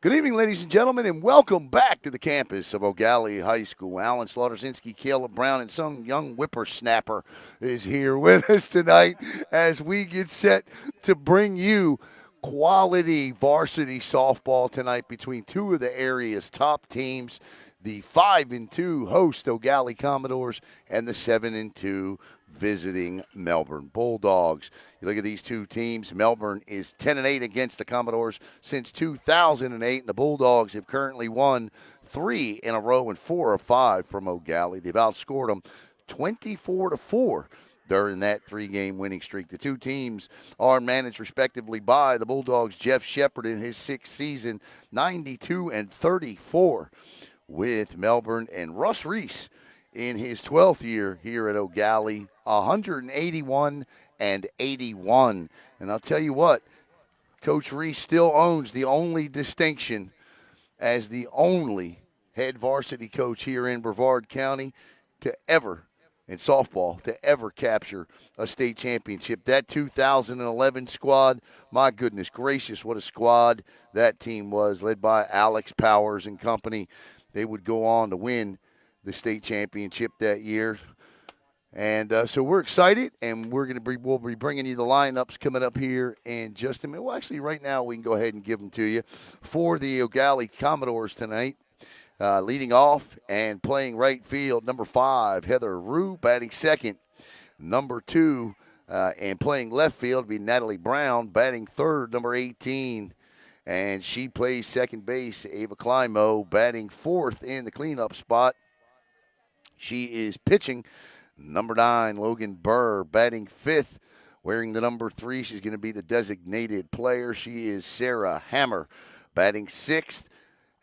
Good evening, ladies and gentlemen, and welcome back to the campus of Eau Gallie High School. Alan Slaughterzinski, Caleb Brown, and some young whippersnapper is here with us tonight as we get set to bring you quality varsity softball tonight between two of the area's top teams, the 5-2 host Eau Gallie Commodores and the 7-2 visiting Melbourne Bulldogs. You look at these two teams. Melbourne is 10-8 against the Commodores since 2008, and the Bulldogs have currently won 3 in a row and 4 of 5 from Eau Gallie. They've outscored them 24-4 during that 3-game winning streak. The two teams are managed respectively by the Bulldogs' Jeff Shepard in his sixth season, 92-34 with Melbourne, and Russ Reese in his 12th year here at Eau Gallie, 181-81. And I'll tell you what, Coach Reese still owns the only distinction as the only head varsity coach here in Brevard County to ever, in softball, to ever capture a state championship. That 2011 squad, my goodness gracious, what a squad that team was, led by Alex Powers and company. They would go on to win the state championship that year. And so we're excited, and we'll be bringing you the lineups coming up here in just a minute. Well, actually, right now we can go ahead and give them to you for the Eau Gallie Commodores tonight. Leading off and playing right field, number 5, Heather Rue, batting second. Number 2, and playing left field, be Natalie Brown, batting third, number 18. And she plays second base, Ava Climo, batting fourth in the cleanup spot. She is pitching. Number 9, Logan Burr, batting fifth, wearing the number 3. She's going to be the designated player. She is Sarah Hammer, batting sixth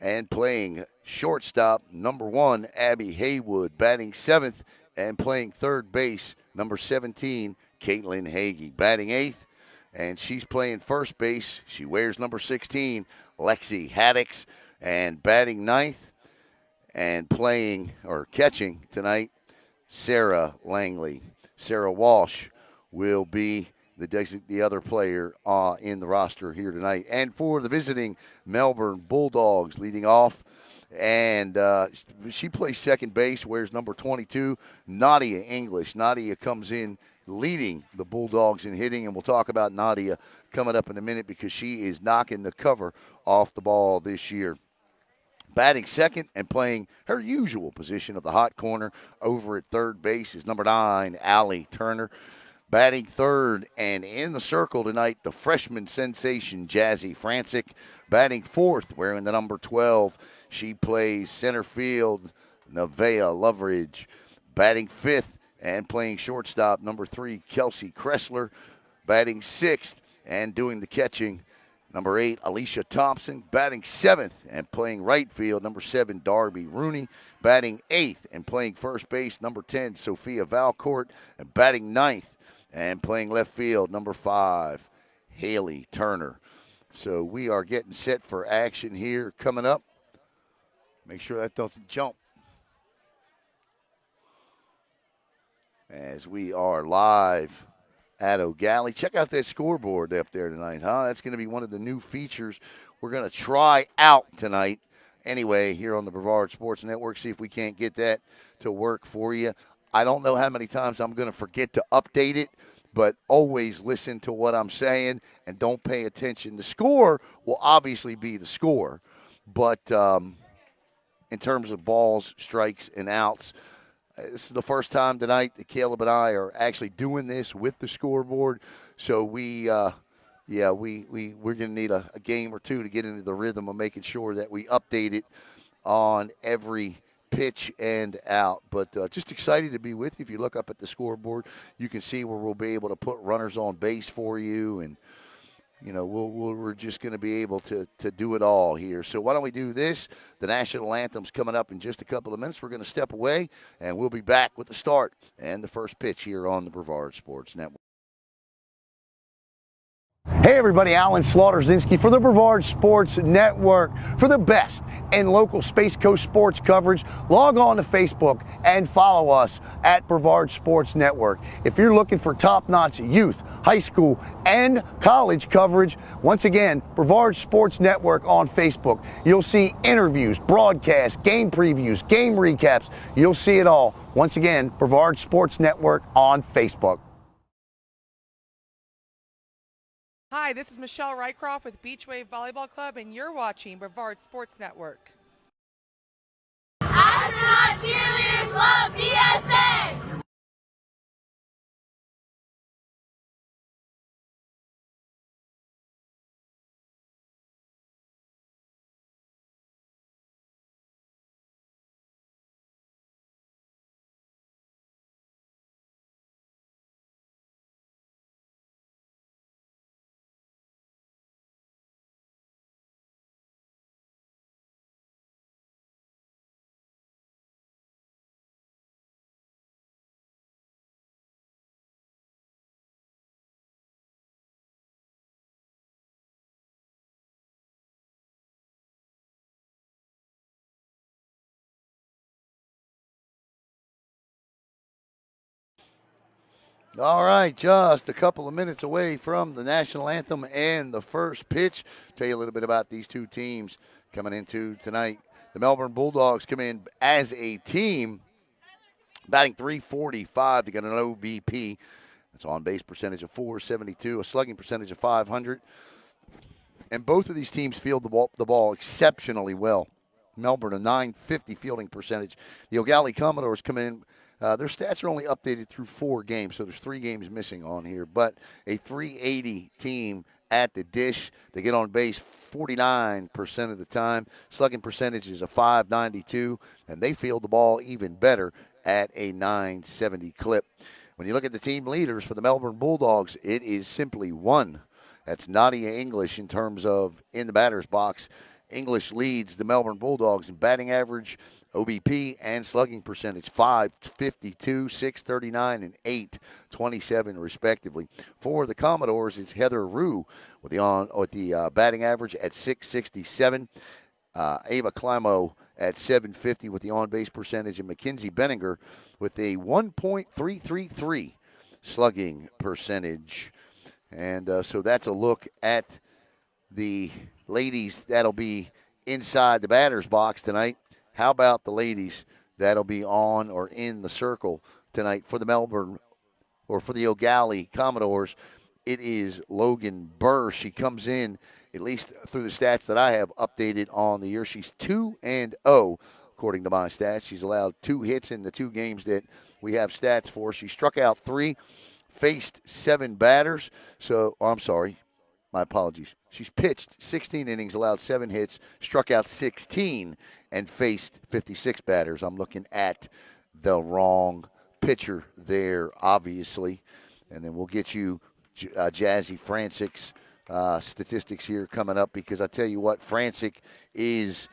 and playing shortstop. Number 1, Abby Haywood, batting seventh and playing third base. Number 17, Caitlin Hagee, batting eighth, and she's playing first base. She wears number 16, Lexi Haddix, and batting ninth and playing or catching tonight, Sarah Langley. Sarah Walsh will be the other player in the roster here tonight. And for the visiting Melbourne Bulldogs, leading off, and she plays second base, wears number 22, Nadia English. Nadia comes in leading the Bulldogs in hitting, and we'll talk about Nadia coming up in a minute because she is knocking the cover off the ball this year. Batting second and playing her usual position of the hot corner over at third base is number 9, Allie Turner. Batting third and in the circle tonight, the freshman sensation, Jazzy Francik. Batting fourth, wearing the number 12. She plays center field, Nevaeh Loveridge. Batting fifth and playing shortstop, number 3, Kelsey Kressler. Batting sixth and doing the catching, number 8, Alicia Thompson. Batting seventh and playing right field, number 7, Darby Rooney. Batting eighth and playing first base, number 10, Sophia Valcourt. And batting ninth and playing left field, number 5, Haley Turner. So we are getting set for action here coming up. Make sure that doesn't jump. As we are live at Eau Gallie. Check out that scoreboard up there tonight, huh? That's going to be one of the new features we're going to try out tonight. Anyway, here on the Brevard Sports Network, see if we can't get that to work for you. I don't know how many times I'm going to forget to update it, but always listen to what I'm saying and don't pay attention. The score will obviously be the score, but in terms of balls, strikes, and outs, this is the first time tonight that Caleb and I are actually doing this with the scoreboard. So we're going to need a game or two to get into the rhythm of making sure that we update it on every pitch and out. But just excited to be with you. If you look up at the scoreboard, you can see where we'll be able to put runners on base for you, and we're just going to be able to do it all here. So why don't we do this? The national anthem's coming up in just a couple of minutes. We're going to step away, and we'll be back with the start and the first pitch here on the Brevard Sports Network. Hey everybody, Alan Slaughterzinski for the Brevard Sports Network. For the best in local Space Coast sports coverage, log on to Facebook and follow us at Brevard Sports Network. If you're looking for top-notch youth, high school, and college coverage, once again, Brevard Sports Network on Facebook. You'll see interviews, broadcasts, game previews, game recaps. You'll see it all. Once again, Brevard Sports Network on Facebook. Hi, this is Michelle Rycroft with Beach Wave Volleyball Club, and you're watching Brevard Sports Network. Astronaut Cheerleaders Love BSN! All right, just a couple of minutes away from the national anthem and the first pitch. Tell you a little bit about these two teams coming into tonight. The Melbourne Bulldogs come in as a team, batting .345 to get an OBP. That's on base percentage of .472, a slugging percentage of .500. And both of these teams field the ball exceptionally well. Melbourne, a .950 fielding percentage. The Eau Gallie Commodores come in. Their stats are only updated through 4 games, so there's 3 games missing on here. But a .380 team at the dish. They get on base 49% of the time. Slugging percentage is a .592, and they field the ball even better at a .970 clip. When you look at the team leaders for the Melbourne Bulldogs, it is simply one. That's Nadia English in terms of in the batter's box. English leads the Melbourne Bulldogs in batting average, OBP, and slugging percentage, .552, .639, and .827 respectively. For the Commodores, it's Heather Rue with the batting average at .667. Ava Climo at .750 with the on-base percentage, and Mackenzie Benninger with a .1.333 slugging percentage. And so that's a look at the ladies that'll be inside the batter's box tonight. How about the ladies that'll be on or in the circle tonight for the Melbourne or for the Eau Gallie Commodores? It is Logan Burr. She comes in, at least through the stats that I have updated on the year. She's 2-0, according to my stats. She's allowed 2 hits in the 2 games that we have stats for. She struck out 3, faced 7 batters. I'm sorry. My apologies. She's pitched 16 innings, allowed 7 hits, struck out 16, and faced 56 batters. I'm looking at the wrong pitcher there, obviously. And then we'll get you Jazzy Francik's statistics here coming up, because I tell you what, Francik has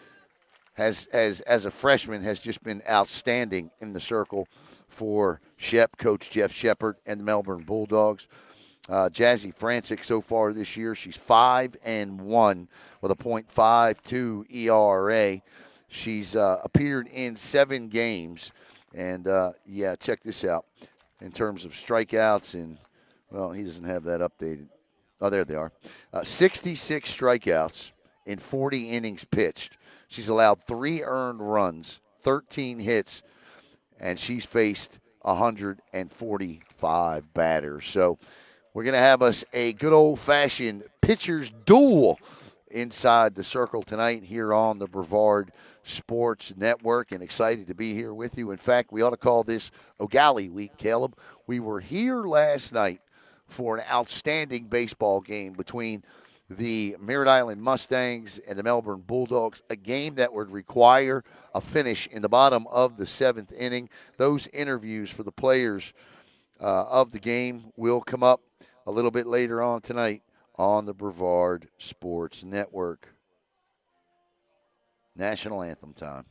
as a freshman has just been outstanding in the circle for Coach Jeff Shepard and the Melbourne Bulldogs. Jazzy Francik so far this year, she's 5-1 with a .52 ERA. She's appeared in 7 games, and check this out in terms of strikeouts. And well, he doesn't have that updated. Oh, there they are. 66 strikeouts in 40 innings pitched. She's allowed 3 earned runs, 13 hits, and she's faced 145 batters. So we're going to have us a good old-fashioned pitcher's duel inside the circle tonight here on the Brevard Sports Network, and excited to be here with you. In fact, we ought to call this Eau Gallie Week, Caleb. We were here last night for an outstanding baseball game between the Merritt Island Mustangs and the Melbourne Bulldogs, a game that would require a finish in the bottom of the 7th inning. Those interviews for the players of the game will come up a little bit later on tonight on the Brevard Sports Network. National anthem time.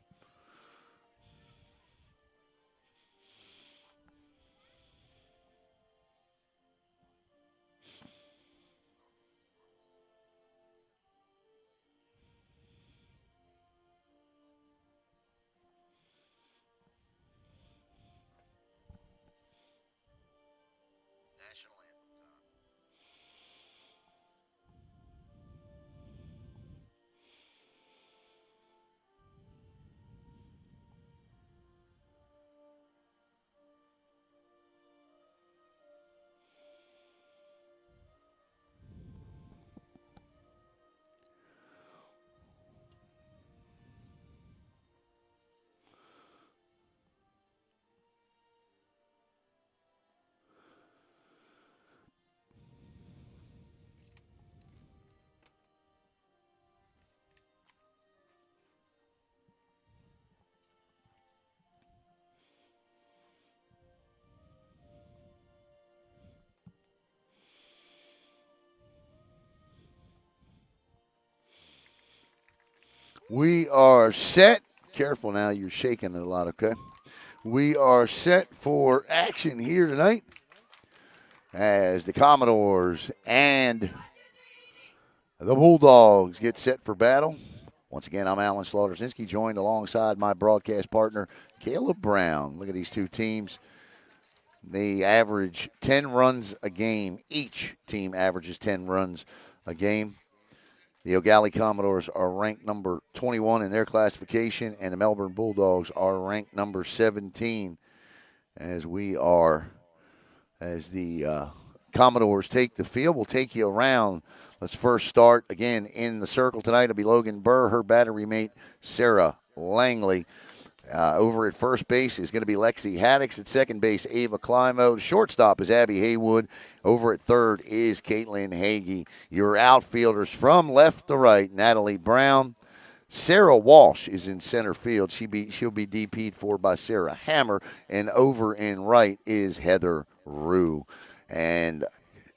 We are set. Careful now, you're shaking it a lot, okay? We are set for action here tonight as the Commodores and the Bulldogs get set for battle. Once again, I'm Alan Slaughter-Zinski, joined alongside my broadcast partner, Caleb Brown. Look at these two teams. They average 10 runs a game. Each team averages 10 runs a game. The Eau Gallie Commodores are ranked number 21 in their classification, and the Melbourne Bulldogs are ranked number 17 as the Commodores take the field. We'll take you around. Let's first start again in the circle tonight. It'll be Logan Burr, her battery mate, Sarah Langley. Over at first base is going to be Lexi Haddix. At second base, Ava Climo. Shortstop is Abby Haywood. Over at third is Caitlin Hagee. Your outfielders from left to right, Natalie Brown. Sarah Walsh is in center field. She'll be DP'd for by Sarah Hammer. And over in right is Heather Rue. And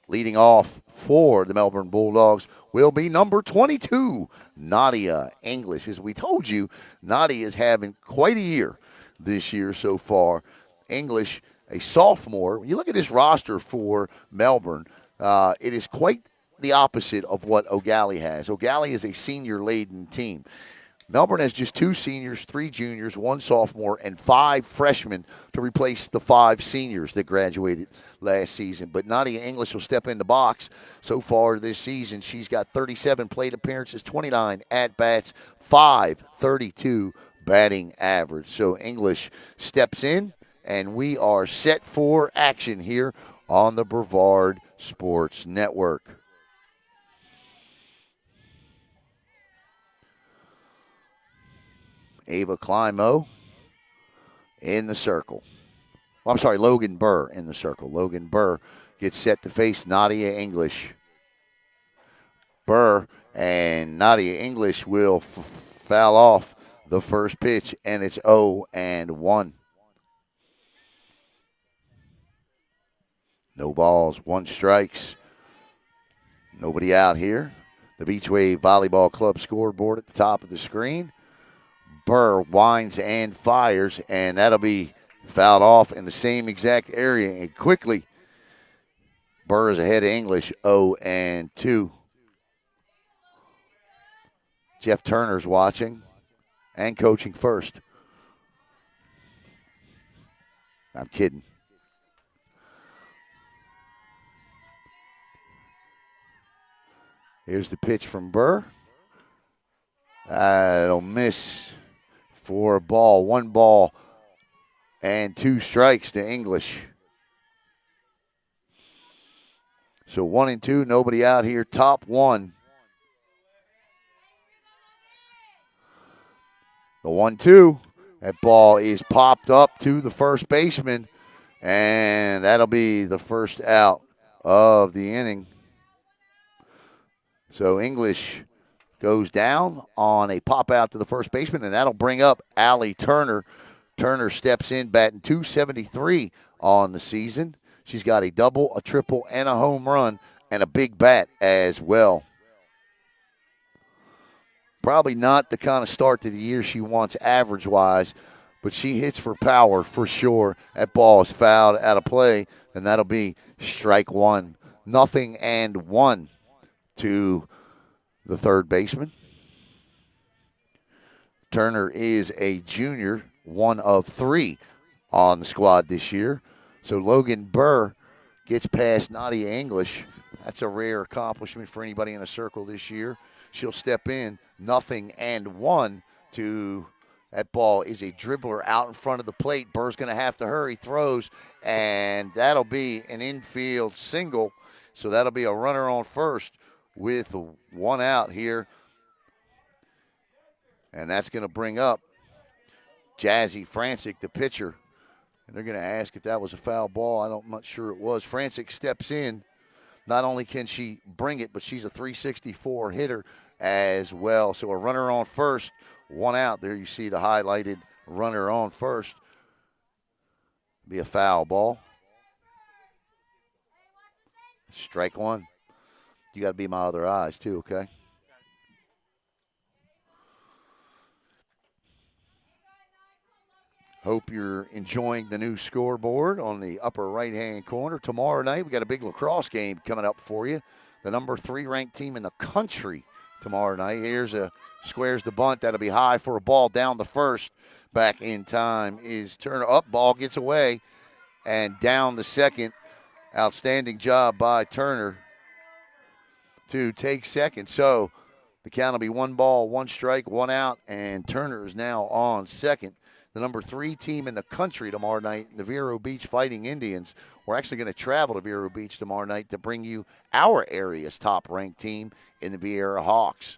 leading off for the Melbourne Bulldogs will be number 22, Nadia English. As we told you, Nadia is having quite a year this year so far. English, a sophomore. You look at this roster for Melbourne, it is quite the opposite of what Eau Gallie has. Eau Gallie is a senior-laden team. Melbourne has just 2 seniors, 3 juniors, 1 sophomore, and 5 freshmen to replace the 5 seniors that graduated last season. But Nadia English will step in the box. So far this season, she's got 37 plate appearances, 29 at-bats, 532 batting average. So English steps in, and we are set for action here on the Brevard Sports Network. Ava Climo in the circle. Well, I'm sorry, Logan Burr in the circle. Logan Burr gets set to face Nadia English. Burr and Nadia English will foul off the first pitch, and it's 0-1. No balls, 1 strikes. Nobody out here. The Beach Wave Volleyball Club scoreboard at the top of the screen. Burr winds and fires, and that'll be fouled off in the same exact area. And quickly, Burr is ahead of English, 0-2. Jeff Turner's watching and coaching first. I'm kidding. Here's the pitch from Burr. It'll miss for a ball. 1 ball and 2 strikes to English. So 1-2, nobody out here. Top 1. The 1-2. That ball is popped up to the first baseman, and that'll be the first out of the inning. So English goes down on a pop out to the first baseman, and that'll bring up Allie Turner. Turner steps in batting .273 on the season. She's got a double, a triple, and a home run, and a big bat as well. Probably not the kind of start to the year she wants average-wise, but she hits for power for sure. That ball is fouled out of play, and that'll be strike 1. 0-1 to the third baseman. Turner is a junior, 1 of 3 on the squad this year. So Logan Burr gets past Nadia English. That's a rare accomplishment for anybody in a circle this year. She'll step in, 0-1 to that ball is a dribbler out in front of the plate. Burr's going to have to hurry, throws, and that'll be an infield single. So that'll be a runner on first with 1 out here. And that's going to bring up Jazzy Francik, the pitcher. And they're going to ask if that was a foul ball. I'm not sure it was. Francik steps in. Not only can she bring it, but she's a .364 hitter as well. So a runner on first, 1 out. There you see the highlighted runner on first. Be a foul ball. Strike 1. You got to be my other eyes too, okay? Hope you're enjoying the new scoreboard on the upper right-hand corner. Tomorrow night, we got a big lacrosse game coming up for you. The number 3 ranked team in the country tomorrow night. Here's a squares the bunt. That'll be high for a ball down the first. Back in time is Turner. Up, ball gets away, and down the second. Outstanding job by Turner to take second. So the count will be 1 ball, 1 strike, 1 out, and Turner is now on second. The number 3 team in the country tomorrow night, the Vero Beach Fighting Indians. We're actually going to travel to Vero Beach tomorrow night to bring you our area's top-ranked team in the Vieira Hawks.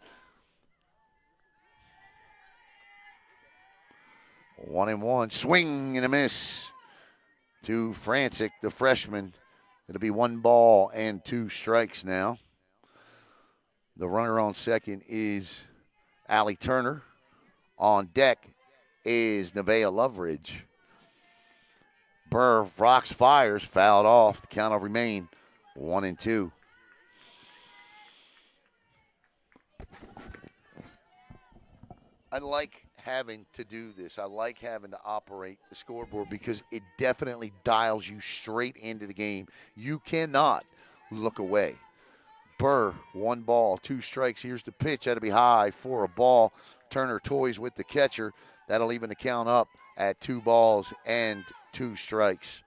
1-1, swing and a miss to Francik, the freshman. It'll be 1 ball and 2 strikes now. The runner on second is Allie Turner. On deck is Nevaeh Loveridge. Burr rocks, fires, fouled off. The count will remain 1-2. I like having to do this. I like having to operate the scoreboard because it definitely dials you straight into the game. You cannot look away. Burr, 1 ball, 2 strikes. Here's the pitch. That'll be high for a ball. Turner toys with the catcher. That'll even the count up at 2 balls and 2 strikes.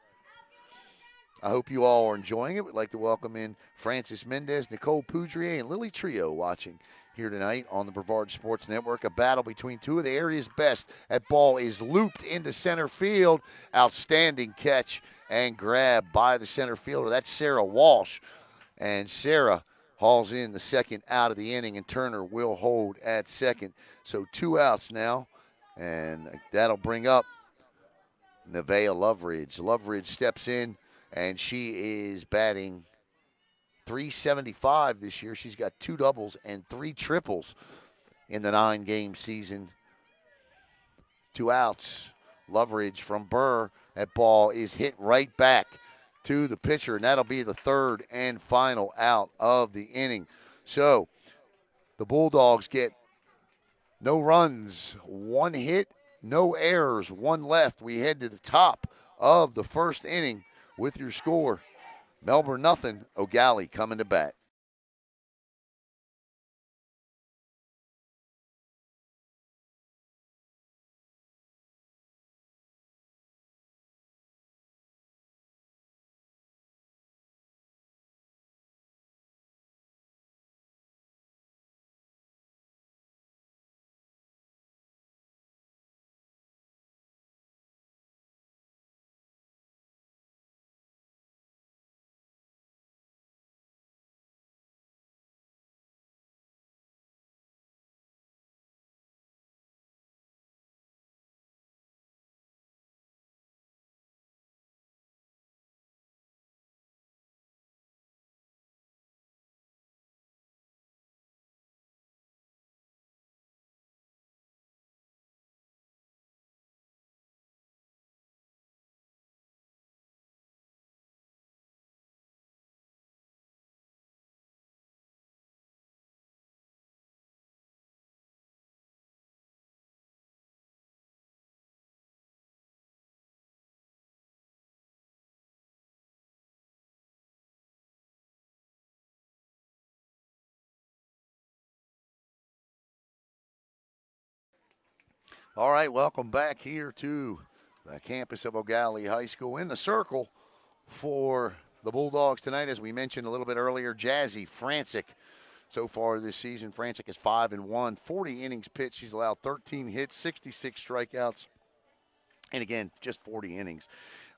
I hope you all are enjoying it. We'd like to welcome in Francis Mendez, Nicole Poudrier, and Lily Trio watching here tonight on the Brevard Sports Network. A battle between 2 of the area's best. That ball is looped into center field. Outstanding catch and grab by the center fielder. That's Sarah Walsh. And Sarah hauls in the second out of the inning, and Turner will hold at second. So 2 outs now, and that'll bring up Nevaeh Loveridge. Loveridge steps in, and she is batting .375 this year. She's got 2 doubles and 3 triples in the 9-game season. 2 outs. Loveridge from Burr. That ball is hit right back to the pitcher, and that'll be the 3rd and final out of the inning. So the Bulldogs get no runs, 1 hit, no errors, 1 left. We head to the top of the 1st inning with your score. Melbourne nothing, Eau Gallie coming to bat. All right, welcome back here to the campus of Eau Gallie High School. In the circle for the Bulldogs tonight, as we mentioned a little bit earlier, Jazzy Francik. So far this season, Francik is 5-1, 40 innings pitched. She's allowed 13 hits, 66 strikeouts, and again, just 40 innings.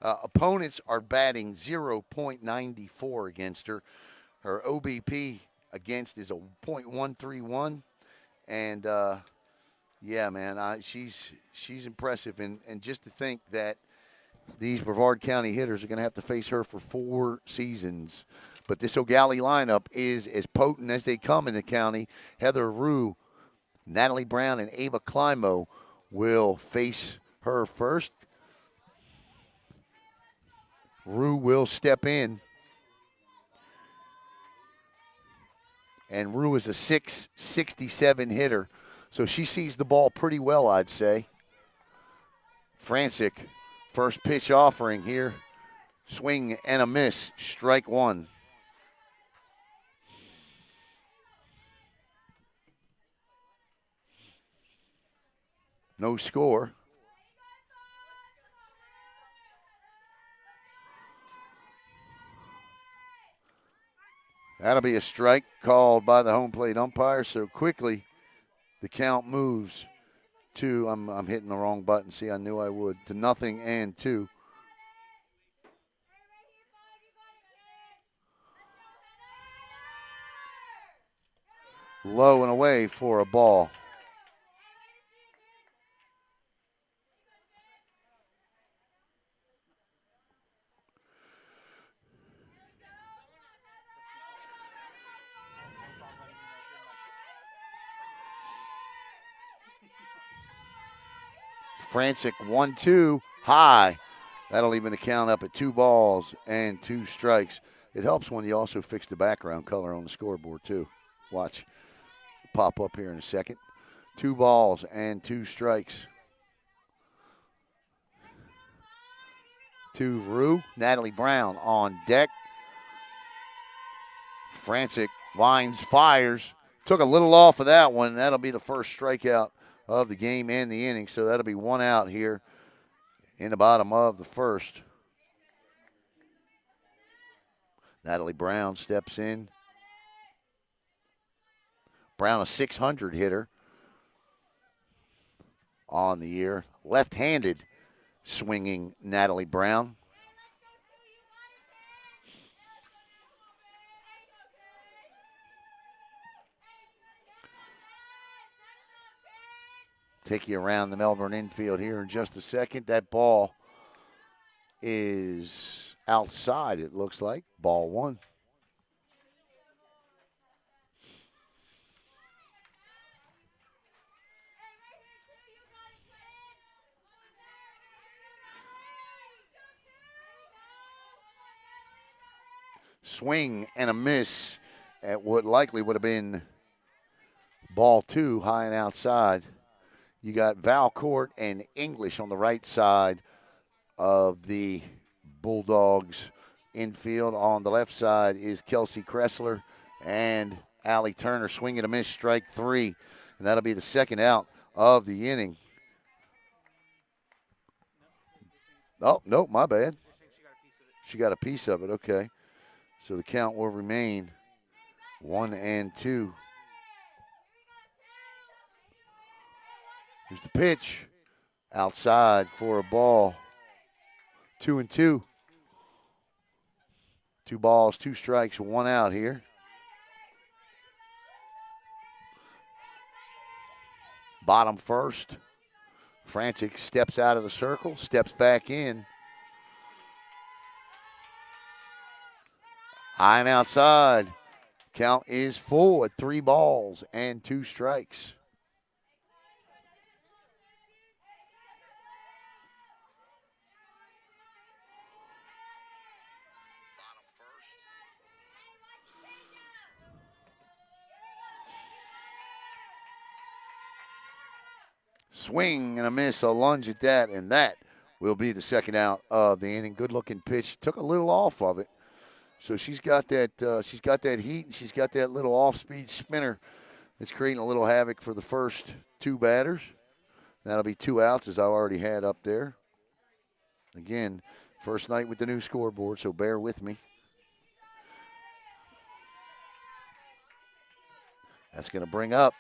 Opponents are batting .0.94 against her. Her OBP against is a .131, and yeah, man, she's impressive, and just to think that these Brevard County hitters are going to have to face her for 4 seasons. But this Eau Gallie lineup is as potent as they come in the county. Heather Rue, Natalie Brown, and Ava Climo will face her first. Rue will step in. And Rue is a .667 hitter. So she sees the ball pretty well, I'd say. Francik, first pitch offering here. Swing and a miss. Strike one. No score. That'll be a strike called by the home plate umpire. So quickly, the count moves to, I'm hitting the wrong button. See, I knew I would. To 0-2. Low and away for a ball. Francik 1-2 high. That'll even the count up at 2 balls and 2 strikes. It helps when you also fix the background color on the scoreboard too. Watch. Pop up here in a second. 2 balls and 2 strikes. To Rue. Natalie Brown on deck. Francik winds, fires. Took a little off of that one. That'll be the first strikeout of the game and the inning. So that'll be 1 out here in the bottom of the first. Natalie Brown steps in. Brown, a 600 hitter on the year. Left-handed swinging Natalie Brown. Take you around the Melbourne infield here in just a second. That ball is outside, it looks like. Ball 1. Swing and a miss at what likely would have been ball 2, high and outside. You got Valcourt and English on the right side of the Bulldogs infield. On the left side is Kelsey Kressler and Allie Turner. Swing and a miss, strike 3. And that'll be the second out of the inning. Oh, no, my bad. She got a piece of it, okay. So the count will remain 1-2. Here's the pitch. Outside for a ball. 2-2. 2 balls, 2 strikes, 1 out here. Bottom first. Francik steps out of the circle, steps back in. High and outside. Count is full at 3 balls and 2 strikes. Swing and a miss, a lunge at that, and that will be the second out of the inning. Good-looking pitch. Took a little off of it. So she's got that heat, and she's got that little off-speed spinner that's creating a little havoc for the first 2 batters. That'll be 2 outs, as I already had up there. Again, first night with the new scoreboard, so bear with me. That's going to bring up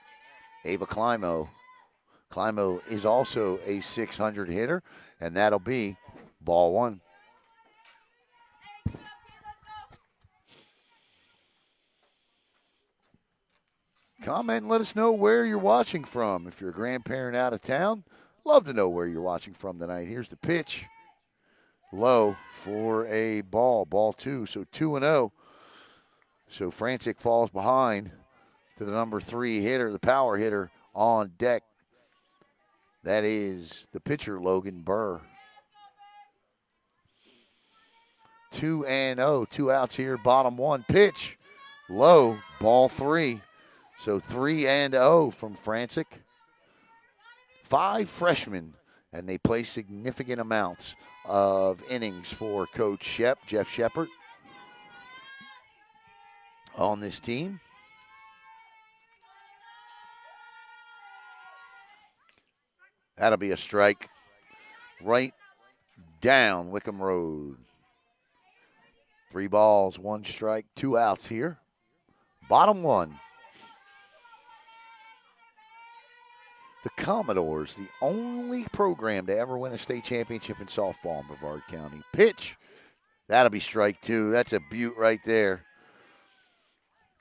Ava Climo. Climo is also a 600 hitter, and that'll be ball 1. Comment and let us know where you're watching from. If you're a grandparent out of town, love to know where you're watching from tonight. Here's the pitch. Low for a ball. Ball 2, so 2-0. So Francik falls behind to the number 3 hitter, the power hitter on deck. That is the pitcher, Logan Burr. 2-0, 2 outs here, bottom 1. Pitch, low, ball 3. So 3-0 from Francik. 5 freshmen and they play significant amounts of innings for Coach Jeff Shepard, on this team. That'll be a strike right down Wickham Road. 3 balls, 1 strike, 2 outs here. Bottom 1. The Commodores, the only program to ever win a state championship in softball in Brevard County. Pitch. That'll be strike 2. That's a beaut right there.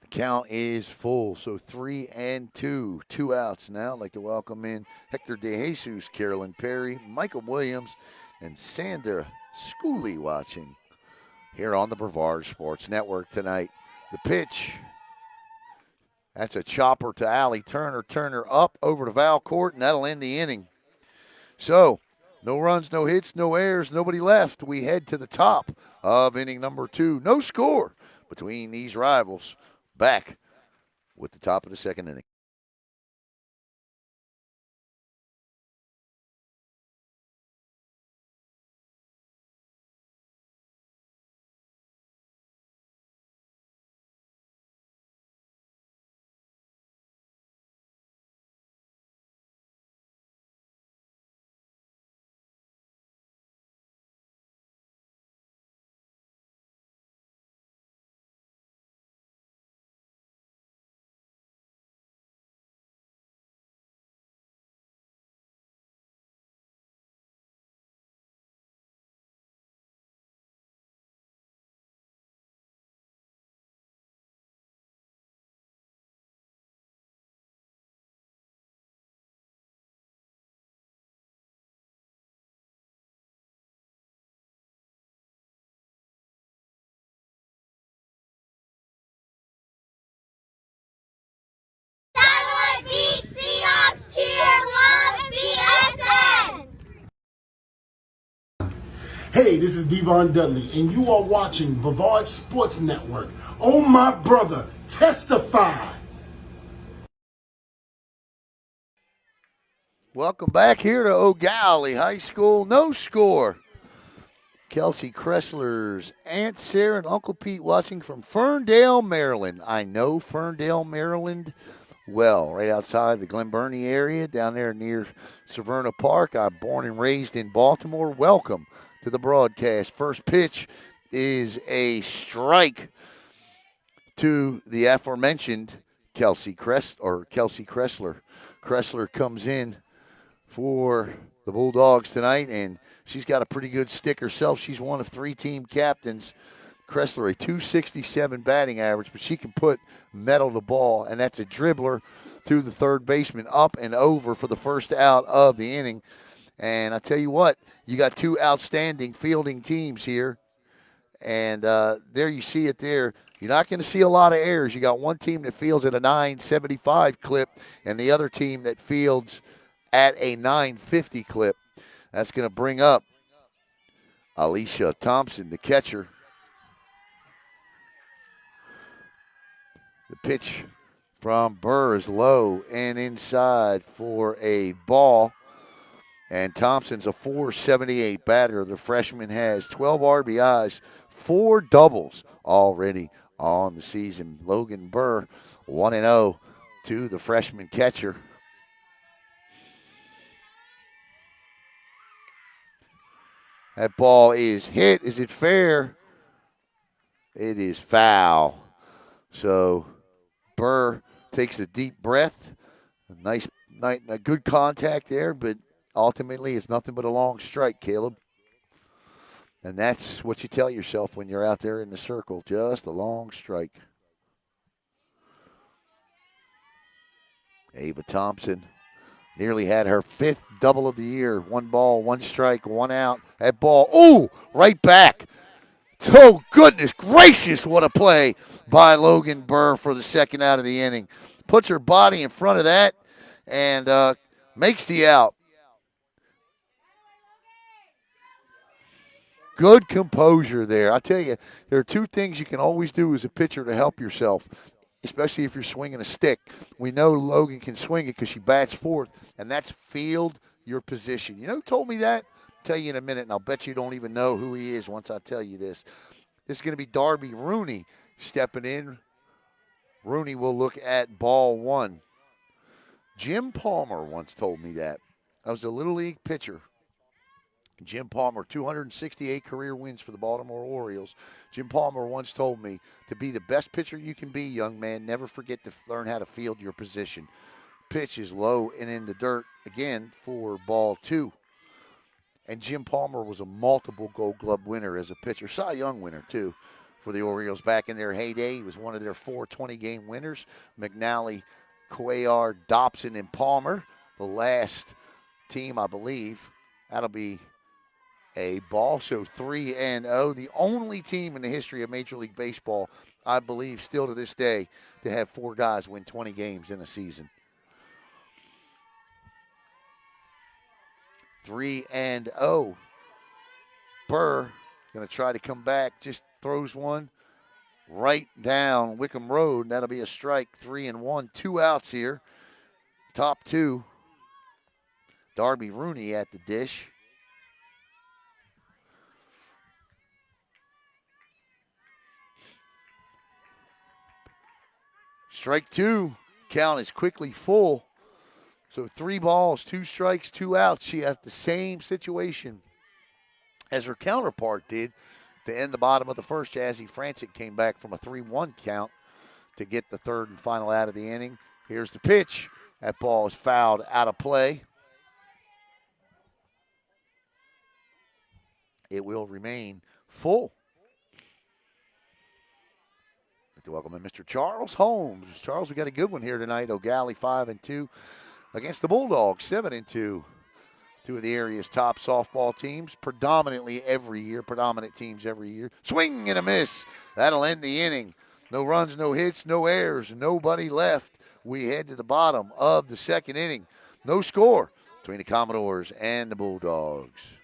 The count is full, so 3-2. 2 outs now. I'd like to welcome in Hector De Jesus, Carolyn Perry, Michael Williams, and Sandra Schooley watching here on the Brevard Sports Network tonight. The pitch. That's a chopper to Allie Turner. Turner up over to Valcourt, and that'll end the inning. So, no runs, no hits, no errors, nobody left. We head to the top of inning number 2. No score between these rivals. Back with the top of the second inning. Satellite Beach Seahawks cheer love BSN. Hey, this is Devon Dudley, and you are watching Brevard Sports Network. Oh, my brother, testify. Welcome back here to Eau Gallie High School. No score. Kelsey Kressler's Aunt Sarah and Uncle Pete watching from Ferndale, Maryland. I know Ferndale, Maryland well, right outside the Glen Burnie area, down there near Severna Park. I'm born and raised in Baltimore. Welcome to the broadcast. First pitch is a strike to the aforementioned Kelsey Kressler. Kressler comes in for the Bulldogs tonight, and she's got a pretty good stick herself. She's one of 3 team captains. Kressler, a 267 batting average, but she can put metal to ball, and that's a dribbler to the third baseman, up and over for the first out of the inning. And I tell you what, you got 2 outstanding fielding teams here, and there you see it there. You're not going to see a lot of errors. You got one team that fields at a 975 clip, and the other team that fields at a 950 clip. That's going to bring up Alicia Thompson, the catcher. The pitch from Burr is low and inside for a ball. And Thompson's a .478 batter. The freshman has 12 RBIs, 4 doubles already on the season. Logan Burr, 1-0 to the freshman catcher. That ball is hit. Is it fair? It is foul. So Burr takes a deep breath. A good contact there, but ultimately it's nothing but a long strike, Caleb. And that's what you tell yourself when you're out there in the circle, just a long strike. Ava Thompson nearly had her 5th double of the year. 1 ball, 1 strike, 1 out. That ball, ooh, right back. Oh, goodness gracious, what a play by Logan Burr for the second out of the inning. Puts her body in front of that and makes the out. Good composure there. I tell you, there are 2 things you can always do as a pitcher to help yourself, especially if you're swinging a stick. We know Logan can swing it because she bats fourth, and that's field your position. You know who told me that? I'll tell you in a minute, and I'll bet you don't even know who he is once I tell you this. This is going to be Darby Rooney stepping in. Rooney will look at ball one. Jim Palmer once told me that. I was a Little League pitcher. Jim Palmer, 268 career wins for the Baltimore Orioles. Jim Palmer once told me, to be the best pitcher you can be, young man, never forget to learn how to field your position. Pitch is low and in the dirt again for ball two. And Jim Palmer was a multiple Gold Glove winner as a pitcher. Cy Young winner, too, for the Orioles back in their heyday. He was one of their 4 20-game winners. McNally, Cuellar, Dobson, and Palmer. The last team, I believe, that'll be a ball. So 3-0. The only team in the history of Major League Baseball, I believe, still to this day, to have 4 guys win 20 games in a season. 3-0. Burr going to try to come back. Just throws one right down Wickham Road. That'll be a strike. 3-1. 2 outs here. Top 2. Darby Rooney at the dish. Strike 2. Count is quickly full. So 3 balls, 2 strikes, 2 outs. She has the same situation as her counterpart did to end the bottom of the first. Jazzy Francik came back from a 3-1 count to get the third and final out of the inning. Here's the pitch. That ball is fouled out of play. It will remain full. I'd like to welcome in Mr. Charles Holmes. Charles, we got a good one here tonight. Eau Gallie 5-2 against the Bulldogs 7-2. 2 of the area's top softball teams, predominant teams every year. Swing and a miss. That'll end the inning. No runs, no hits, no errors, nobody left. We head to the bottom of the second inning. No score between the Commodores and the Bulldogs.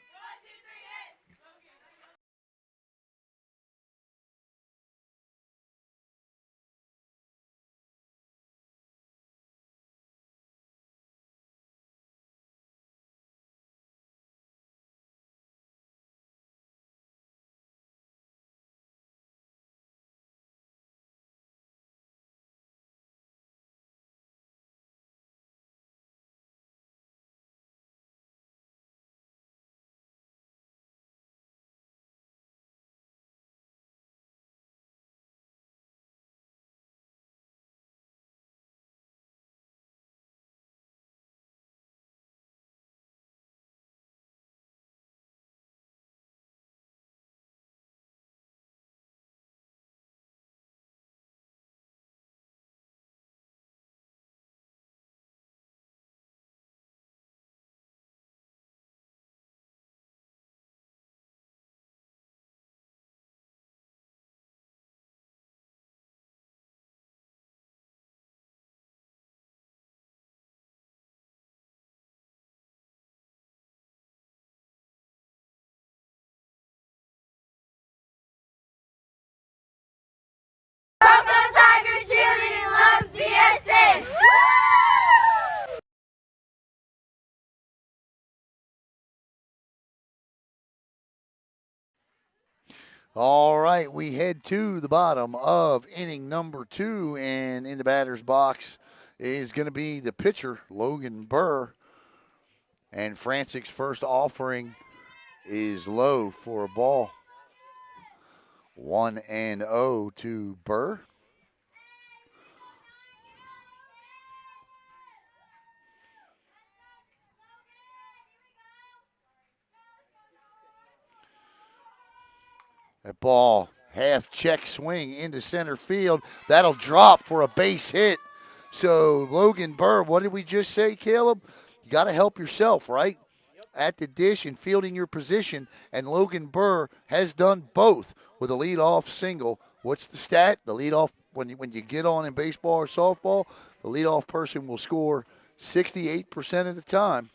Buffalo Tiger cheerleading loves BSN. All right, we head to the bottom of inning number 2, and in the batter's box is going to be the pitcher, Logan Burr. And Francik's first offering is low for a ball. 1-0 to Burr. That ball, half check swing into center field. That'll drop for a base hit. So Logan Burr, what did we just say, Caleb? You got to help yourself, right? At the dish and fielding your position, and Logan Burr has done both with a leadoff single. What's the stat? The leadoff, when you get on in baseball or softball, the leadoff person will score 68% of the time.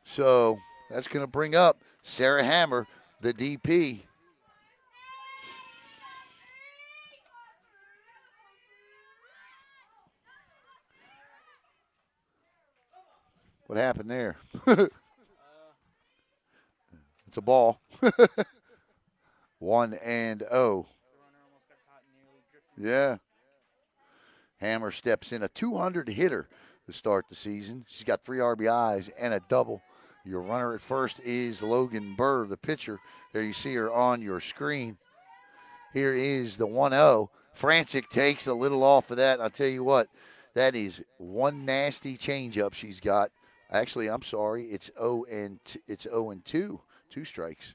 So that's going to bring up Sarah Hammer, the DP. What happened there? It's a ball. 1-0. Yeah. Hammer steps in, a 200 hitter to start the season. She's got 3 RBIs and a double. Your runner at first is Logan Burr, the pitcher. There you see her on your screen. Here is the 1-0. Francik takes a little off of that. I'll tell you what, that is one nasty changeup she's got. Actually, I'm sorry, it's 0-2, 2 strikes.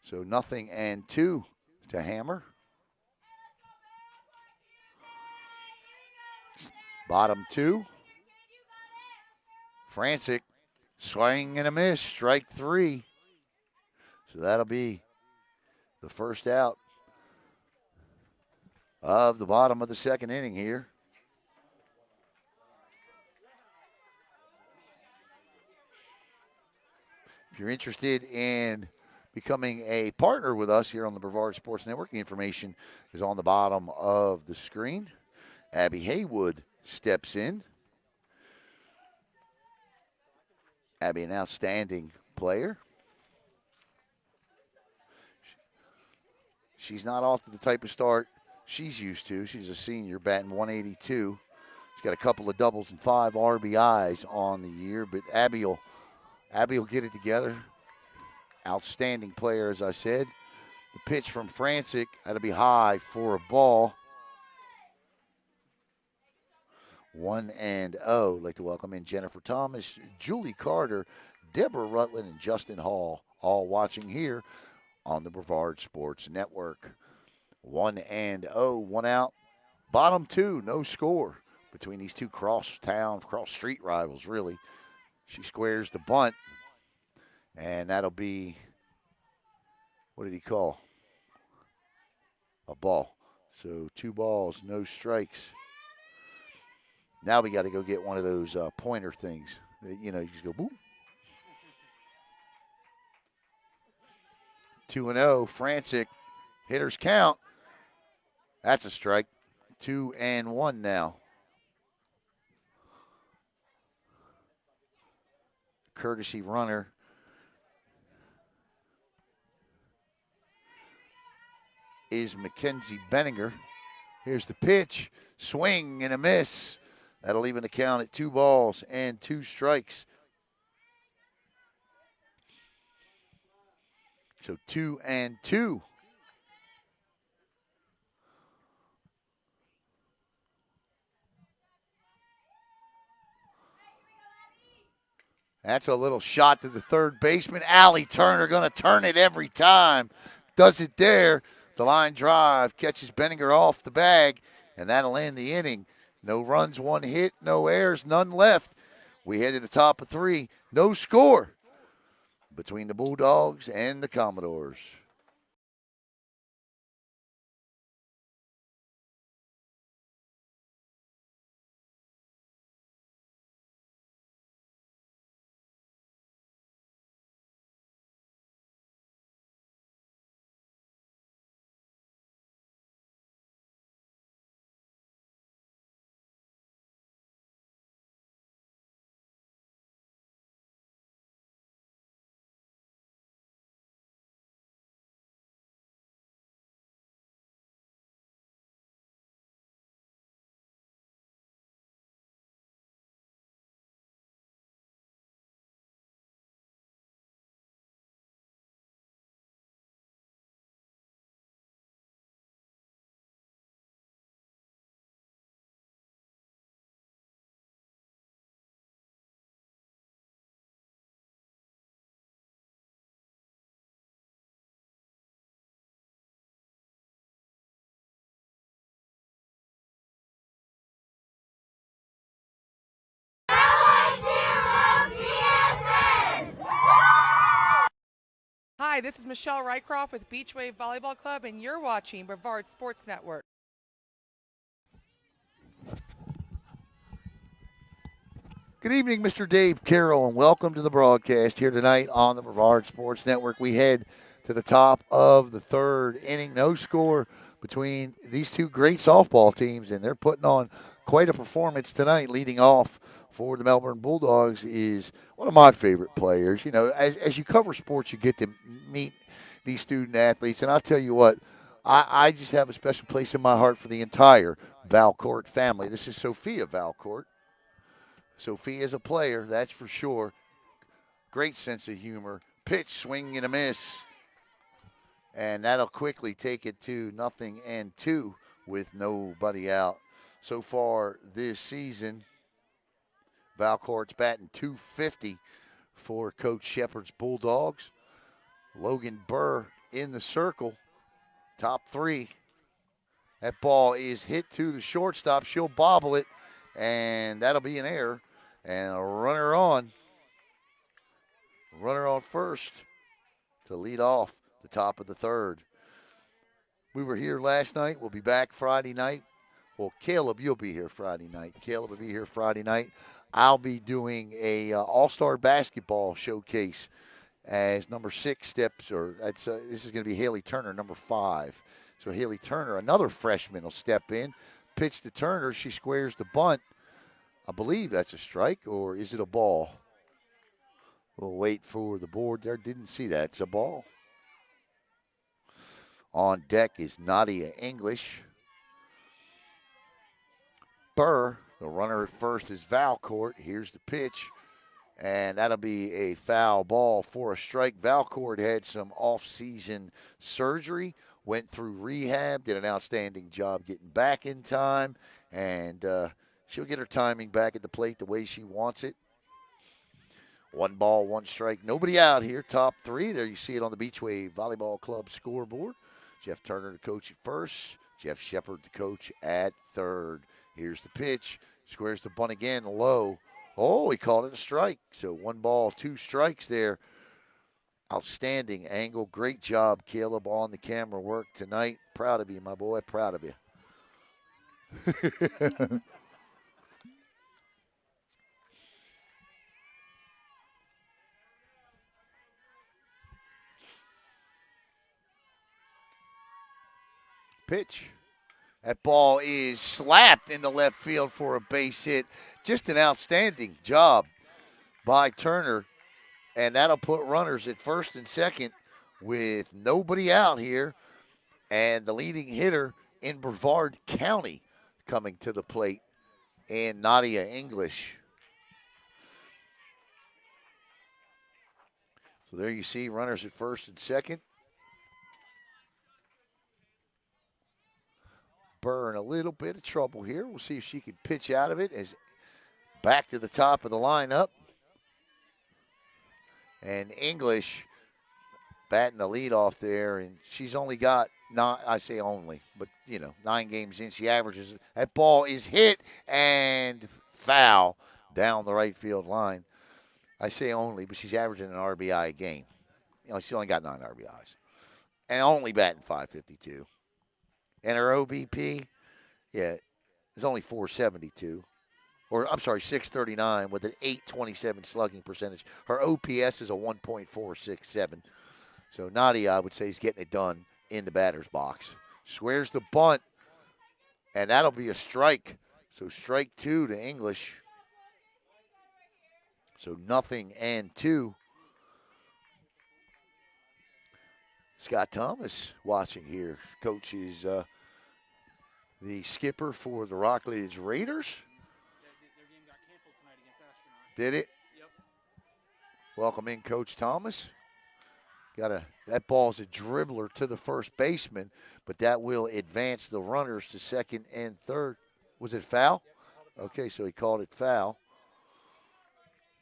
So 0-2 to Hammer. Bottom 2. Francik, swing and a miss, strike 3. So that'll be the first out of the bottom of the second inning here. If you're interested in becoming a partner with us here on the Brevard Sports Network, the information is on the bottom of the screen. Abby Haywood steps in. Abby, an outstanding player. She's not off to the type of start she's used to. She's a senior, batting 182. She's got a couple of doubles and 5 RBIs on the year, but Abby will get it together. Outstanding player, as I said. The pitch from Francik, that'll be high for a ball. 1-0. I'd like to welcome in Jennifer Thomas, Julie Carter, Deborah Rutland, and Justin Hall, all watching here on the Brevard Sports Network. 1-0, 1 out. Bottom 2, no score between these two cross-town, cross-street rivals, really. She squares the bunt, and that'll be, what did he call? A ball. So 2 balls, no strikes. Now we got to go get one of those pointer things. You know, you just go boom. 2-0, Francik, hitters count. That's a strike. 2-1 now. Courtesy runner is Mackenzie Benninger. Here's the pitch. Swing and a miss. That'll even the count at 2 balls and 2 strikes. So 2-2. That's a little shot to the third baseman. Allie Turner going to turn it every time. Does it there. The line drive catches Benninger off the bag, and that'll end the inning. No runs, 1 hit, no errors, none left. We head to the top of 3. No score between the Bulldogs and the Commodores. Hi, this is Michelle Rycroft with Beach Wave Volleyball Club, and you're watching Brevard Sports Network. Good evening, Mr. Dave Carroll, and welcome to the broadcast here tonight on the Brevard Sports Network. We head to the top of the third inning. No score between these two great softball teams, and they're putting on quite a performance tonight, leading off for the Melbourne Bulldogs is one of my favorite players. You know, as you cover sports, you get to meet these student athletes. And I'll tell you what, I just have a special place in my heart for the entire Valcourt family. This is Sophia Valcourt. Sophia is a player, that's for sure. Great sense of humor. Pitch, swing and a miss. And that'll quickly take it to 0-2 with nobody out. So far this season, Valcourt's batting .250 for Coach Shepard's Bulldogs. Logan Burr in the circle, top three. That ball is hit to the shortstop. She'll bobble it, and that'll be an error. And a runner on. Runner on first to lead off the top of the third. We were here last night. We'll be back Friday night. Well, Caleb, you'll be here Friday night. Caleb will be here Friday night. I'll be doing a all-star basketball showcase as number 6 steps, or this is going to be Haley Turner, number 5. So Haley Turner, another freshman, will step in. Pitch to Turner. She squares the bunt. I believe that's a strike, or is it a ball? We'll wait for the board there. Didn't see that. It's a ball. On deck is Nadia English. Burr, the runner at first, is Valcourt. Here's the pitch, and that'll be a foul ball for a strike. Valcourt had some off-season surgery, went through rehab, did an outstanding job getting back in time, and she'll get her timing back at the plate the way she wants it. 1 ball, 1 strike. Nobody out here. Top 3. There you see it on the Beachway Volleyball Club scoreboard. Jeff Turner, the coach at first. Jeff Shepard, the coach at third. Here's the pitch. Squares the bunt again, low. Oh, he called it a strike. So 1 ball, 2 strikes there. Outstanding angle. Great job, Caleb, on the camera work tonight. Proud of you, my boy. Proud of you. Pitch. That ball is slapped into left field for a base hit. Just an outstanding job by Turner. And that'll put runners at first and second with nobody out here. And the leading hitter in Brevard County coming to the plate, and Nadia English. So there you see runners at first and second. Burr in a little bit of trouble here. We'll see if she can pitch out of it. As back to the top of the lineup. And English batting the leadoff there, and she's only got I say only, but 9 games in. She averages. That ball is hit and foul down the right field line. I say only, but she's averaging an RBI a game. She's only got 9 RBIs, and only batting .552. And her OBP, is only .472. Or, I'm sorry, .639 with an .827 slugging percentage. Her OPS is a 1.467. So Nadia, I would say, is getting it done in the batter's box. Squares the bunt, and that'll be a strike. So strike 2 to English. So 0-2. Scott Thomas watching here. Coach is the skipper for the Rockledge Raiders. Their game got canceled tonight against Astronaut. Did it? Yep. Welcome in, Coach Thomas. That ball's a dribbler to the first baseman, but that will advance the runners to second and third. Was it foul? Yep. Okay, so he called it foul.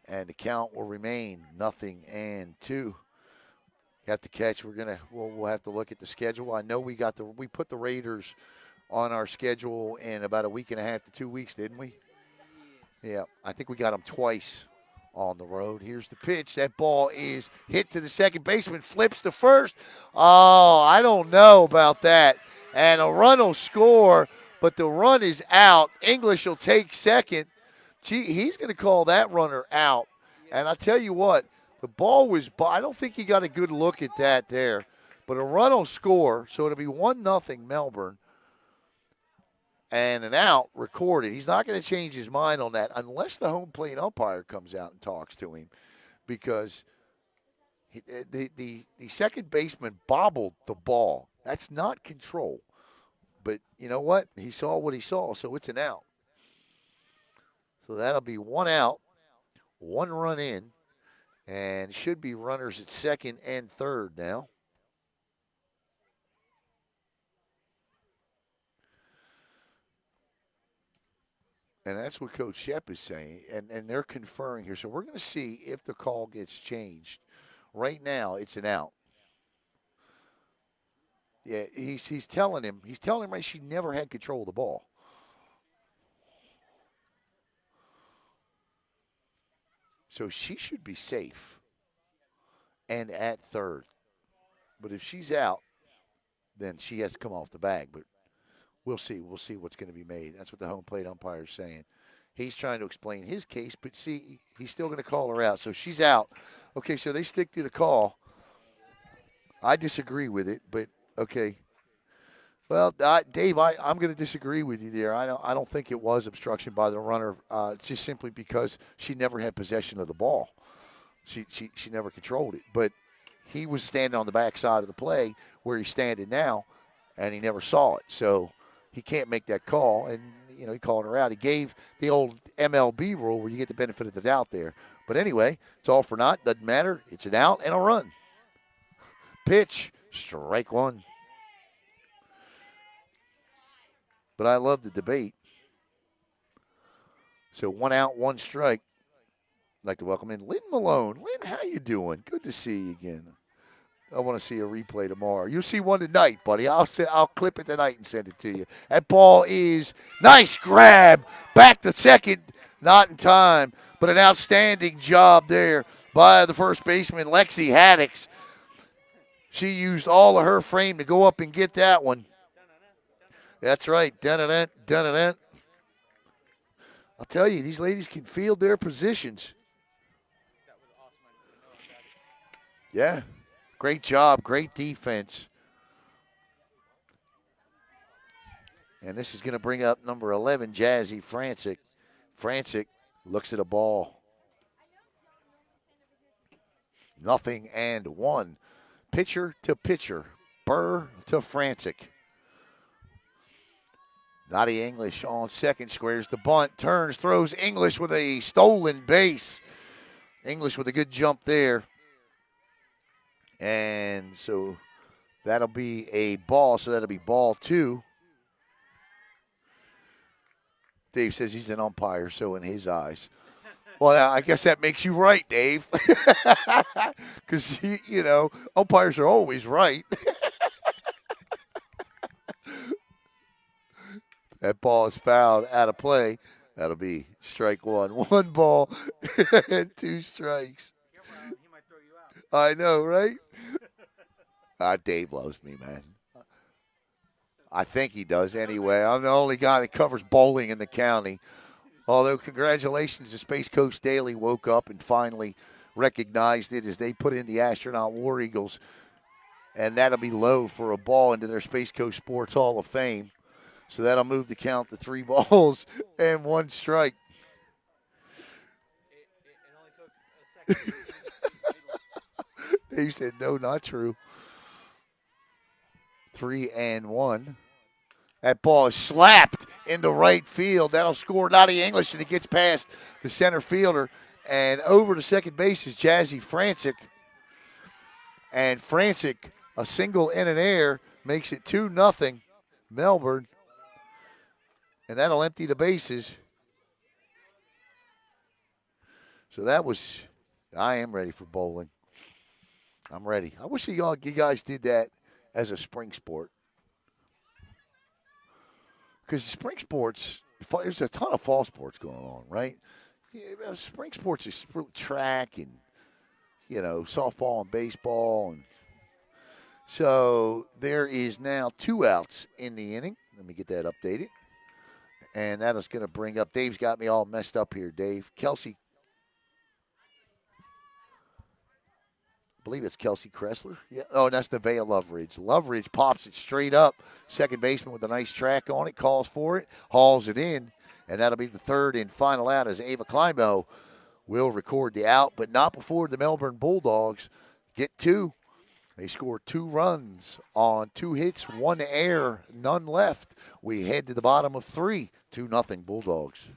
And the count will remain 0-2. You have to catch. We'll have to look at the schedule. I know we put the Raiders on our schedule in about a week and a half to 2 weeks, didn't we? Yeah, I think we got them twice on the road. Here's the pitch. That ball is hit to the second baseman, flips to first. Oh, I don't know about that. And a run will score, but the run is out. English will take second. He's going to call that runner out. And I tell you what, the ball was, I don't think he got a good look at that there. But a run will score, so it'll be 1-0 Melbourne. and an out recorded. He's not going to change his mind on that unless the home plate umpire comes out and talks to him, because the second baseman bobbled the ball. That's not control. But you know what? He saw what he saw, so it's an out. So that'll be one out, one run in, and should be runners at second and third now. And that's what Coach Shep is saying, and they're conferring here. So we're going to see if the call gets changed. Right now, it's an out. Yeah, he's telling him right. She never had control of the ball. So she should be safe and at third. But if she's out, then she has to come off the bag. But we'll see. We'll see what's going to be made. That's what the home plate umpire is saying. He's trying to explain his case, but see, he's still going to call her out. So she's out. Okay, so they stick to the call. I disagree with it, but okay. Well, Dave, I'm going to disagree with you there. I don't think it was obstruction by the runner. It's just simply because she never had possession of the ball. She never controlled it. But he was standing on the backside of the play where he's standing now, and he never saw it. So he can't make that call. And, he called her out. He gave the old MLB rule where you get the benefit of the doubt there. But anyway, it's all for naught. Doesn't matter. It's an out and a run. Pitch, strike one. But I love the debate. So one out, one strike. I'd like to welcome in Lynn Malone. Lynn, how you doing? Good to see you again. I want to see a replay tomorrow. You'll see one tonight, buddy. I'll clip it tonight and send it to you. That ball is nice grab. Back to second. Not in time, but an outstanding job there by the first baseman, Lexi Haddix. She used all of her frame to go up and get that one. That's right. Dun-dun-dun, dun-dun-dun. I'll tell you, these ladies can field their positions. Yeah. Great job. Great defense. And this is going to bring up number 11, Jazzy Francik. Francik looks at a ball. 0-1. Pitcher to pitcher. Burr to Francik. Dottie English on second, squares the bunt, turns, throws. English with a stolen base. English with a good jump there. And so that'll be a ball, so that'll be ball two. Dave says he's an umpire, so in his eyes. Well, I guess that makes you right, Dave. Because, umpires are always right. That ball is fouled out of play. That'll be strike one. One ball and two strikes. He might throw you out. I know, right? Dave loves me, man. I think he does anyway. I'm the only guy that covers bowling in the county. Although, congratulations, the Space Coast Daily woke up and finally recognized it as they put in the Astronaut War Eagles. And that'll be low for a ball into their Space Coast Sports Hall of Fame. So that'll move the count to 3 balls and 1 strike. It only took a second. Dave said, no, not true. 3-1. That ball is slapped into right field. That'll score Dottie English, and it gets past the center fielder. And over to second base is Jazzy Francik. And Francik, a single in an air, makes it 2-0 Melbourne. And that'll empty the bases. So I am ready for bowling. I'm ready. I wish you guys did that as a spring sport. Because spring sports, there's a ton of fall sports going on, right? Yeah, spring sports is track and, softball and baseball. And so there is now 2 outs in the inning. Let me get that updated. And that is going to bring up, Dave's got me all messed up here, Dave. Kelsey believe it's Kelsey Kressler. Yeah. Oh, that's Nevaeh Loveridge. Loveridge pops it straight up. Second baseman with a nice track on it, calls for it, hauls it in, and that'll be the third and final out as Ava Kleinbo will record the out, but not before the Melbourne Bulldogs get two. They score 2 runs on 2 hits, 1 error, none left. We head to the bottom of 3, 2-0 Bulldogs.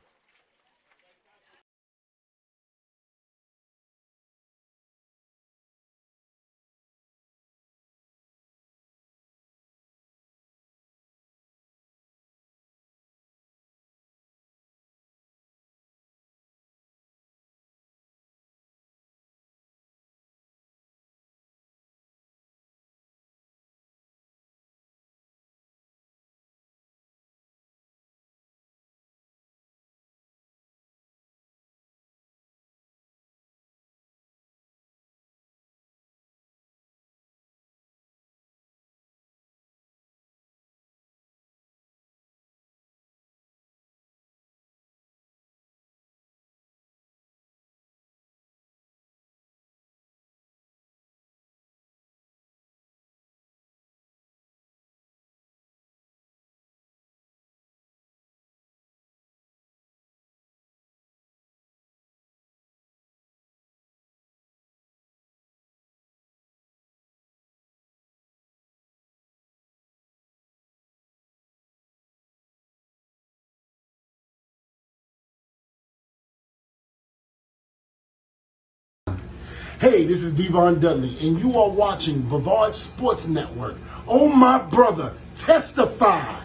Hey, this is Devon Dudley, and you are watching Brevard Sports Network. Oh, my brother, testify.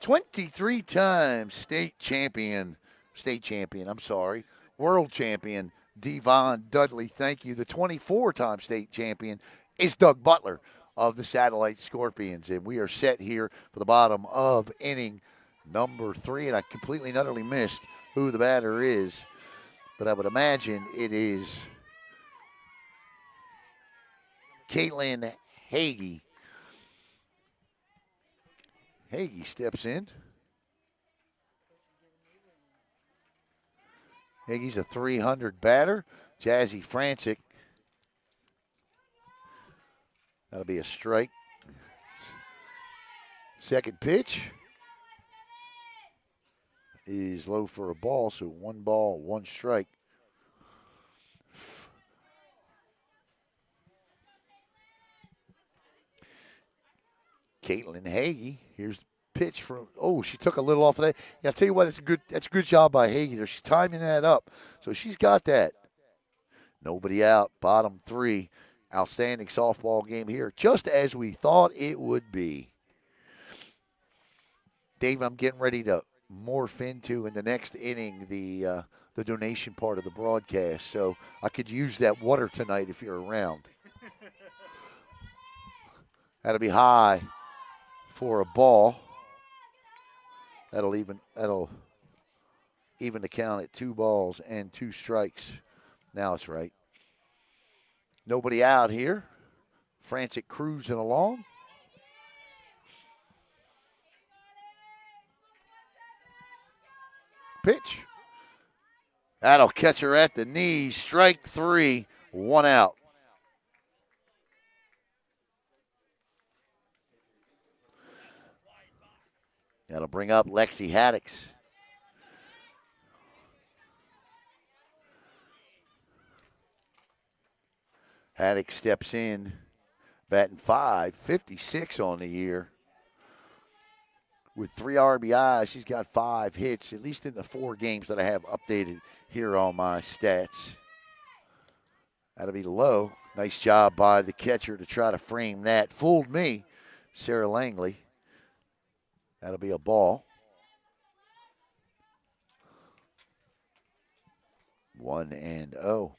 23-time world champion, Devon Dudley. Thank you. The 24-time state champion is Doug Butler of the Satellite Scorpions. And we are set here for the bottom of inning number 3. And I completely and utterly missed who the batter is, but I would imagine it is Caitlin Hagee. Hagee steps in. Hagee's a 300 batter. Jazzy Francik. That'll be a strike. Second pitch is low for a ball, so 1 ball, 1 strike. Caitlin Hagee. Here's the pitch from. Oh, she took a little off of that. Yeah, I'll tell you what, that's a good job by Hagee there. She's timing that up, so she's got that. Nobody out. Bottom 3. Outstanding softball game here, just as we thought it would be. Dave, I'm getting ready to morph into in the next inning the donation part of the broadcast, so I could use that water tonight if you're around. That'll be high for a ball. That'll even the count at 2 balls and 2 strikes. Now it's right. Nobody out here. Francik cruising along. Pitch. That'll catch her at the knees. Strike 3, 1 out. That'll bring up Lexi Haddix. Haddix steps in, batting .556 on the year. With 3 RBIs, she's got 5 hits, at least in the 4 games that I have updated here on my stats. That'll be low. Nice job by the catcher to try to frame that. Fooled me, Sarah Langley. That'll be a ball. 1-0.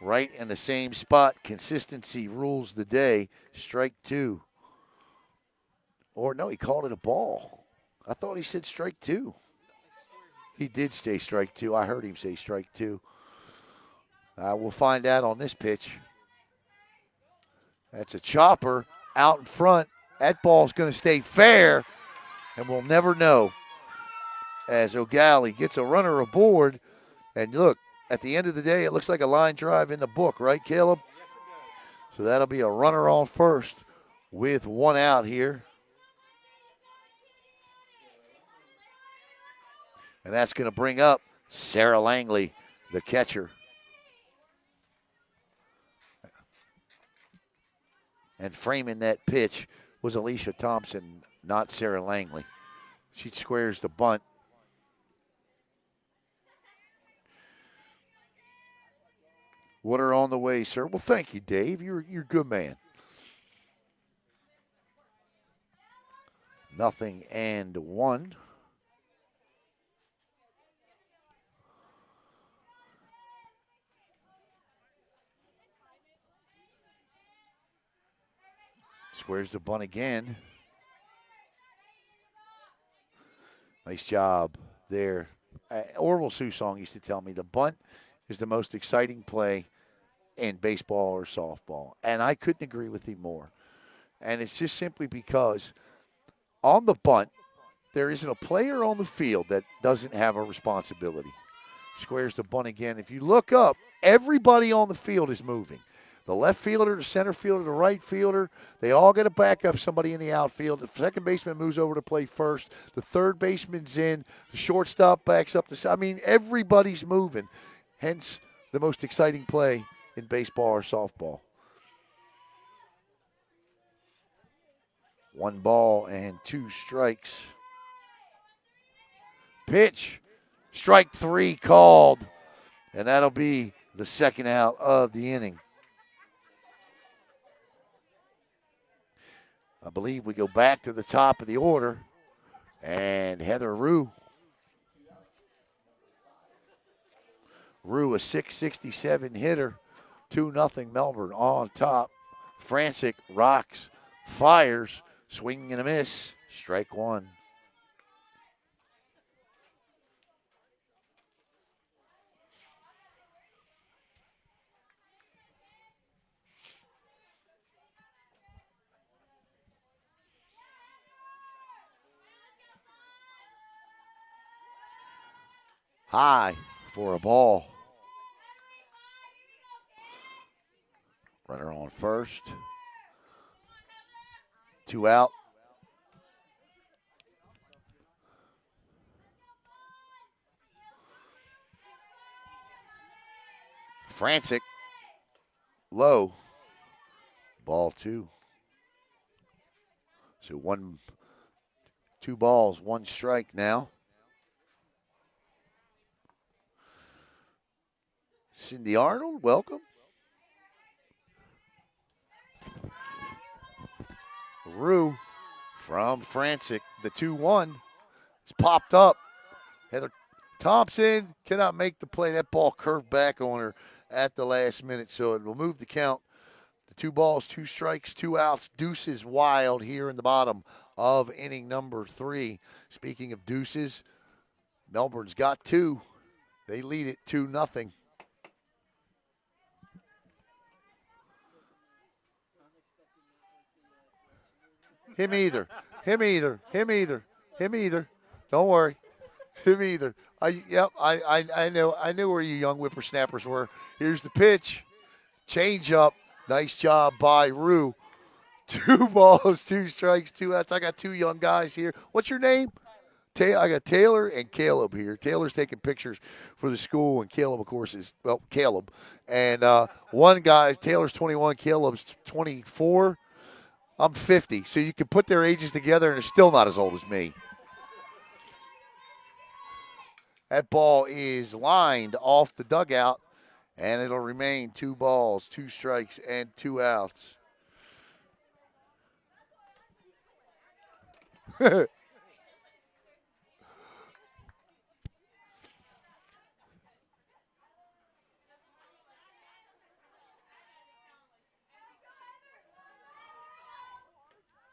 Right in the same spot. Consistency rules the day. Strike 2. Or no, he called it a ball. I thought he said strike 2. He did say strike 2. I heard him say strike 2. We'll find out on this pitch. That's a chopper out in front. That ball's going to stay fair, and we'll never know. as Eau Gallie gets a runner aboard. And look, at the end of the day, it looks like a line drive in the book, right, Caleb? Yes, it does. So that'll be a runner on first with one out here. And that's going to bring up Sarah Langley, the catcher. And framing that pitch was Alicia Thompson, not Sarah Langley. She squares the bunt. Water on the way, sir. Well, thank you, Dave. You're a good man. 0-1. Squares the bunt again. Nice job there. Orville Susong used to tell me the bunt is the most exciting play in baseball or softball. And I couldn't agree with him more. And it's just simply because on the bunt, there isn't a player on the field that doesn't have a responsibility. Squares the bunt again. If you look up, everybody on the field is moving. The left fielder, the center fielder, the right fielder, they all got to back up somebody in the outfield. The second baseman moves over to play first. The third baseman's in. The shortstop backs up the side. I mean, everybody's moving. Hence, the most exciting play in baseball or softball. 1 ball and 2 strikes. Pitch. Strike 3 called. And that'll be the second out of the inning. I believe we go back to the top of the order. And Heather Rue. Rue, a .667 hitter. 2-0 Melbourne on top. Francik rocks, fires, swinging and a miss. Strike 1. High for a ball. Runner on first. 2 out. Francik. Low. Ball 2. So 2 balls, 1 strike now. Cindy Arnold, welcome. Rue from Francik, the 2-1. It's popped up. Heather Thompson cannot make the play. That ball curved back on her at the last minute, so it will move the count. The 2 balls, 2 strikes, 2 outs. Deuces wild here in the bottom of inning number 3. Speaking of deuces, Melbourne's got 2. They lead it 2-0. Him either. Him either. Him either. Him either. Don't worry. Him either. I know. I knew where you young whippersnappers were. Here's the pitch. Change up. Nice job by Rue. 2 balls, 2 strikes, 2 outs. I got 2 young guys here. What's your name? I got Taylor and Caleb here. Taylor's taking pictures for the school, and Caleb, of course, is, well, Caleb. And one guy, Taylor's 21, Caleb's 24. I'm 50, so you can put their ages together, and they're still not as old as me. That ball is lined off the dugout, and it'll remain 2 balls, 2 strikes, and 2 outs.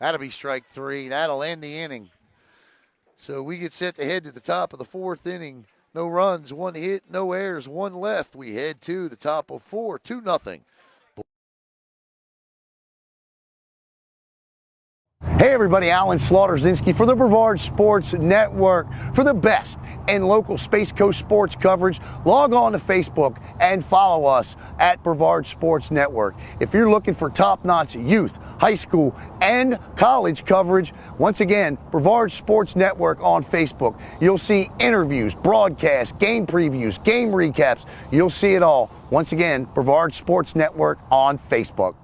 That'll be strike 3. That'll end the inning. So we get set to head to the top of the 4th inning. No runs, 1 hit, no errors, 1 left. We head to the top of 4, 2-0. Hey everybody, Alan Slaughter-Zinski for the Brevard Sports Network. For the best in local Space Coast sports coverage, log on to Facebook and follow us at Brevard Sports Network. If you're looking for top-notch youth, high school, and college coverage, once again, Brevard Sports Network on Facebook. You'll see interviews, broadcasts, game previews, game recaps. You'll see it all. Once again, Brevard Sports Network on Facebook.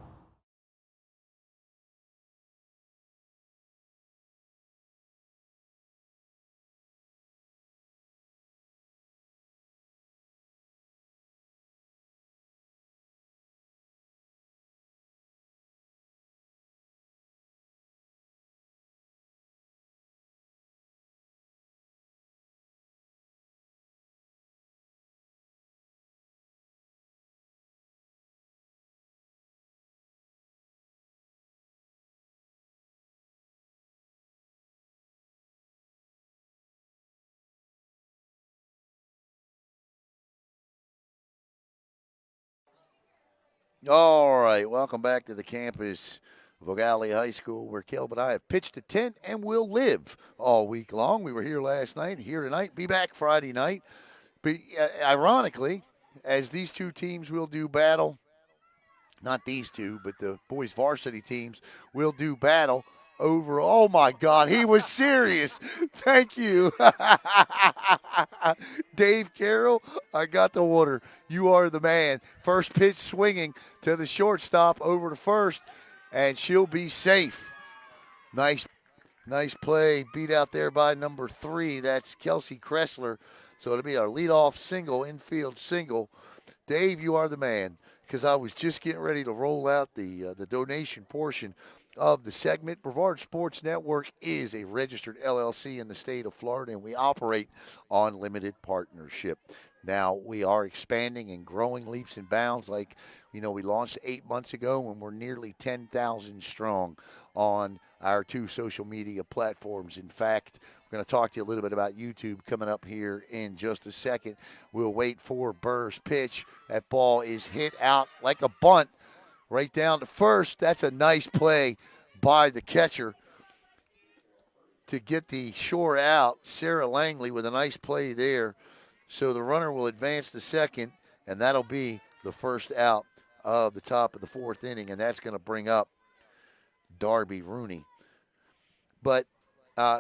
All right, welcome back to the campus of Eau Gallie High School, where Caleb and I have pitched a tent and will live all week long. We were here last night, here tonight, be back Friday night. But ironically, as these two teams will do battle, not these two, but the boys' varsity teams will do battle over. Oh my God, he was serious. Thank you, Dave Carroll. I got the water. You are the man. First pitch swinging to the shortstop over to first, and she'll be safe. Nice play. Beat out there by number 3. That's Kelsey Kressler. So it'll be our leadoff single, infield single. Dave, you are the man, because I was just getting ready to roll out the donation portion of the segment. Brevard Sports Network is a registered LLC in the state of Florida, and we operate on limited partnership. Now, we are expanding and growing leaps and bounds. Like, we launched 8 months ago, and we're nearly 10,000 strong on our 2 social media platforms. In fact, we're going to talk to you a little bit about YouTube coming up here in just a second. We'll wait for Burr's pitch. That ball is hit out like a bunt right down to first. That's a nice play by the catcher to get the shore out. Sarah Langley with a nice play there. So the runner will advance to second, and that'll be the first out of the top of the 4th inning, and that's going to bring up Darby Rooney. But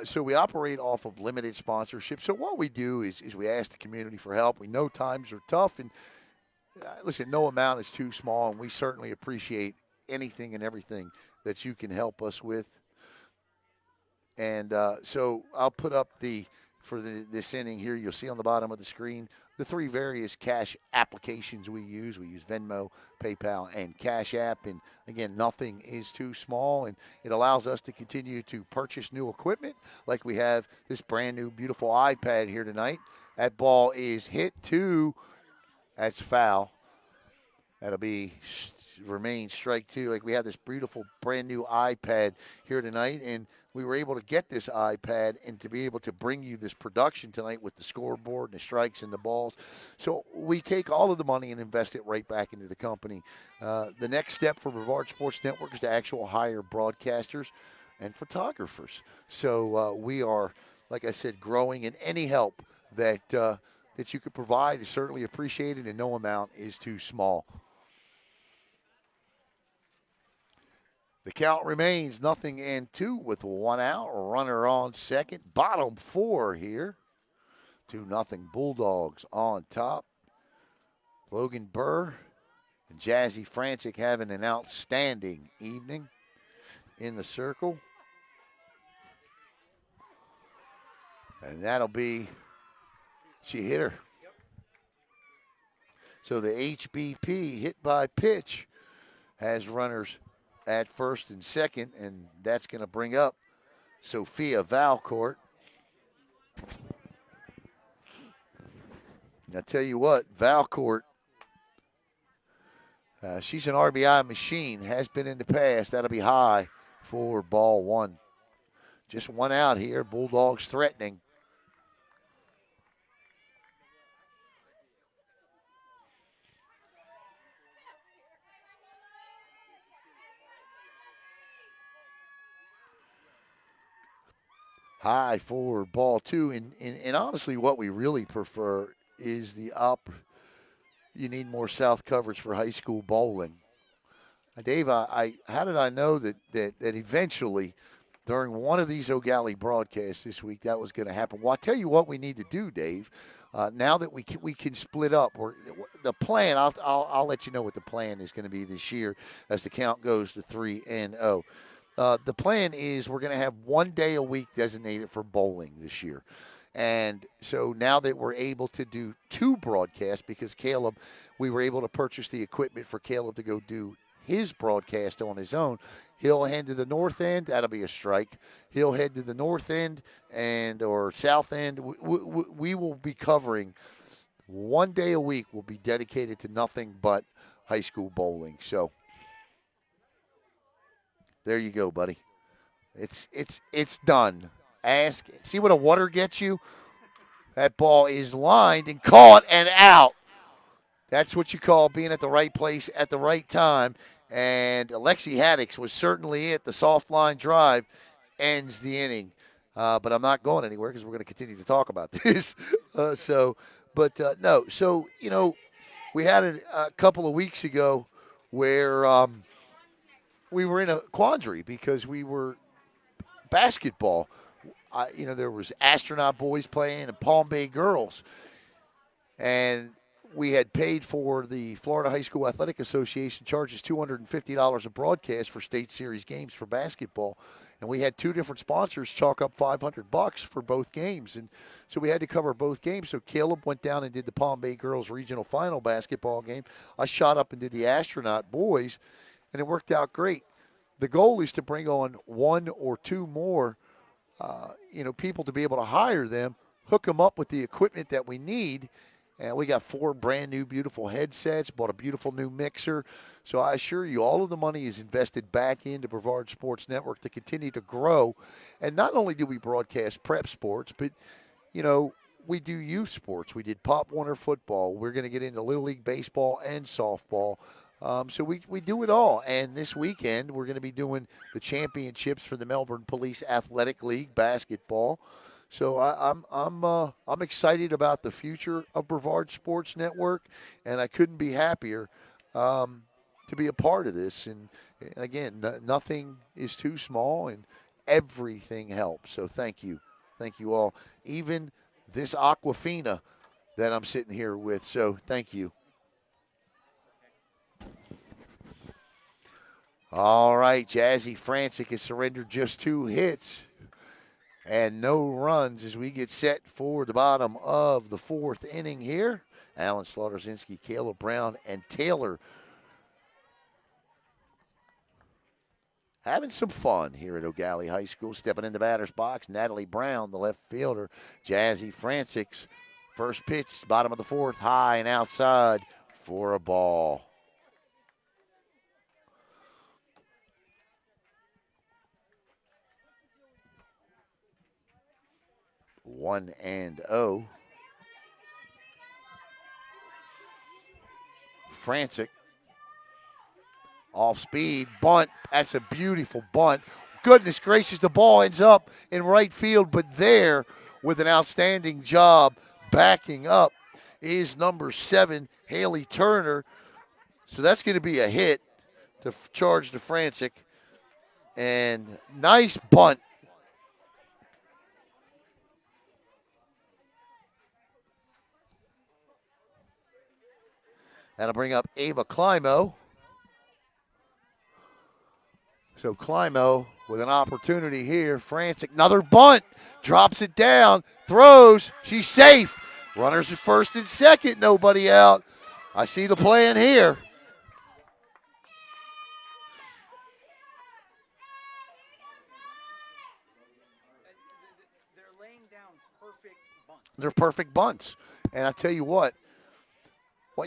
so we operate off of limited sponsorship. So what we do is we ask the community for help. We know times are tough, and listen, no amount is too small, and we certainly appreciate anything and everything that you can help us with. And so I'll put up this inning here. You'll see on the bottom of the screen the 3 various cash applications we use. We use Venmo, PayPal, and Cash App. And again, nothing is too small, and it allows us to continue to purchase new equipment, like we have this brand new beautiful iPad here tonight. That ball is hit to, that's foul. That'll remain strike 2. Like, we have this beautiful brand new iPad here tonight, and we were able to get this iPad and to be able to bring you this production tonight with the scoreboard and the strikes and the balls. So we take all of the money and invest it right back into the company. The next step for Brevard Sports Network is to actually hire broadcasters and photographers. So we are, like I said, growing, and any help that you could provide is certainly appreciated, and no amount is too small. The count remains 0-2 with 1 out. Runner on second. Bottom 4 here. 2-0 Bulldogs on top. Logan Burr and Jazzy Francik having an outstanding evening in the circle. And that'll be, she hit her. So the HBP, hit by pitch, has runners at first and second, and that's going to bring up Sophia Valcourt. I tell you what, Valcourt, she's an RBI machine, has been in the past. That'll be high for ball 1. Just 1 out here. Bulldogs threatening. high for ball two. And honestly, what we really prefer is you need more south coverage for high school bowling. Dave, how did I know that eventually during one of these Eau Gallie broadcasts this week that was going to happen? Well, I'll tell you what we need to do, Dave. Now that we can split up, the plan. I'll let you know what the plan is going to be this year as the count goes to 3-0. The plan is we're going to have 1 day a week designated for bowling this year. And so now that we're able to do 2 broadcasts because we were able to purchase the equipment for Caleb to go do his broadcast on his own. He'll head to the north end. That'll be a strike. He'll head to the north end or south end. We will be covering 1 day a week will be dedicated to nothing but high school bowling. So there you go, buddy. It's done. See what a water gets you? That ball is lined and caught and out. That's what you call being at the right place at the right time. And Alexi Haddix was certainly it. The soft line drive ends the inning. But I'm not going anywhere because we're going to continue to talk about this. No. So, we had a couple of weeks ago where we were in a quandary because we were basketball. There was astronaut boys playing and Palm Bay girls. And we had paid for the Florida High School Athletic Association charges $250 a broadcast for state series games for basketball. And we had 2 different sponsors chalk up $500 for both games. And so we had to cover both games. So Caleb went down and did the Palm Bay girls regional final basketball game. I shot up and did the astronaut boys, and it worked out great. The goal is to bring on 1 or 2 more people to be able to hire them, hook them up with the equipment that we need. And we got 4 brand new beautiful headsets, bought a beautiful new mixer. So I assure you, all of the money is invested back into Brevard Sports Network to continue to grow. And not only do we broadcast prep sports, but, we do youth sports. We did Pop Warner football. We're going to get into Little League baseball and softball. So we do it all. And this weekend, we're going to be doing the championships for the Melbourne Police Athletic League basketball. So I'm excited about the future of Brevard Sports Network, and I couldn't be happier to be a part of this. And again, nothing is too small, and everything helps. So thank you all. Even this Aquafina that I'm sitting here with. So thank you. All right, Jazzy Francik has surrendered just 2 hits. And no runs as we get set for the bottom of the 4th inning here. Alan Slaughterzinski, Caleb Brown, and Taylor having some fun here at Eau Gallie High School. Stepping in the batter's box, Natalie Brown, the left fielder. Jazzy Francik's first pitch, bottom of the 4th, high and outside for a ball. One and 0. Francik off speed, bunt. That's a beautiful bunt. Goodness gracious, the ball ends up in right field, but there with an outstanding job backing up is number 7, Haley Turner. So that's going to be a hit to charge to Francik. And nice bunt. That'll bring up Ava Climo. So Climo with an opportunity here. Francik, another bunt. Drops it down. Throws. She's safe. Runners at first and second. Nobody out. I see the plan here. They're laying down perfect bunts. They're perfect bunts. And I tell you what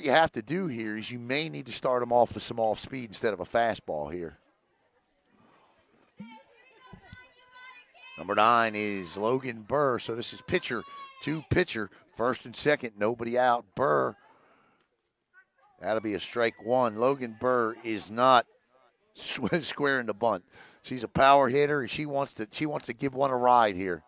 you have to do here is you may need to start them off with some off speed instead of a fastball here. Number 9 is Logan Burr. So this is pitcher to pitcher. First and second, nobody out. Burr. That'll be a strike 1. Logan Burr is not squaring the bunt. She's a power hitter, and she wants to give one a ride here.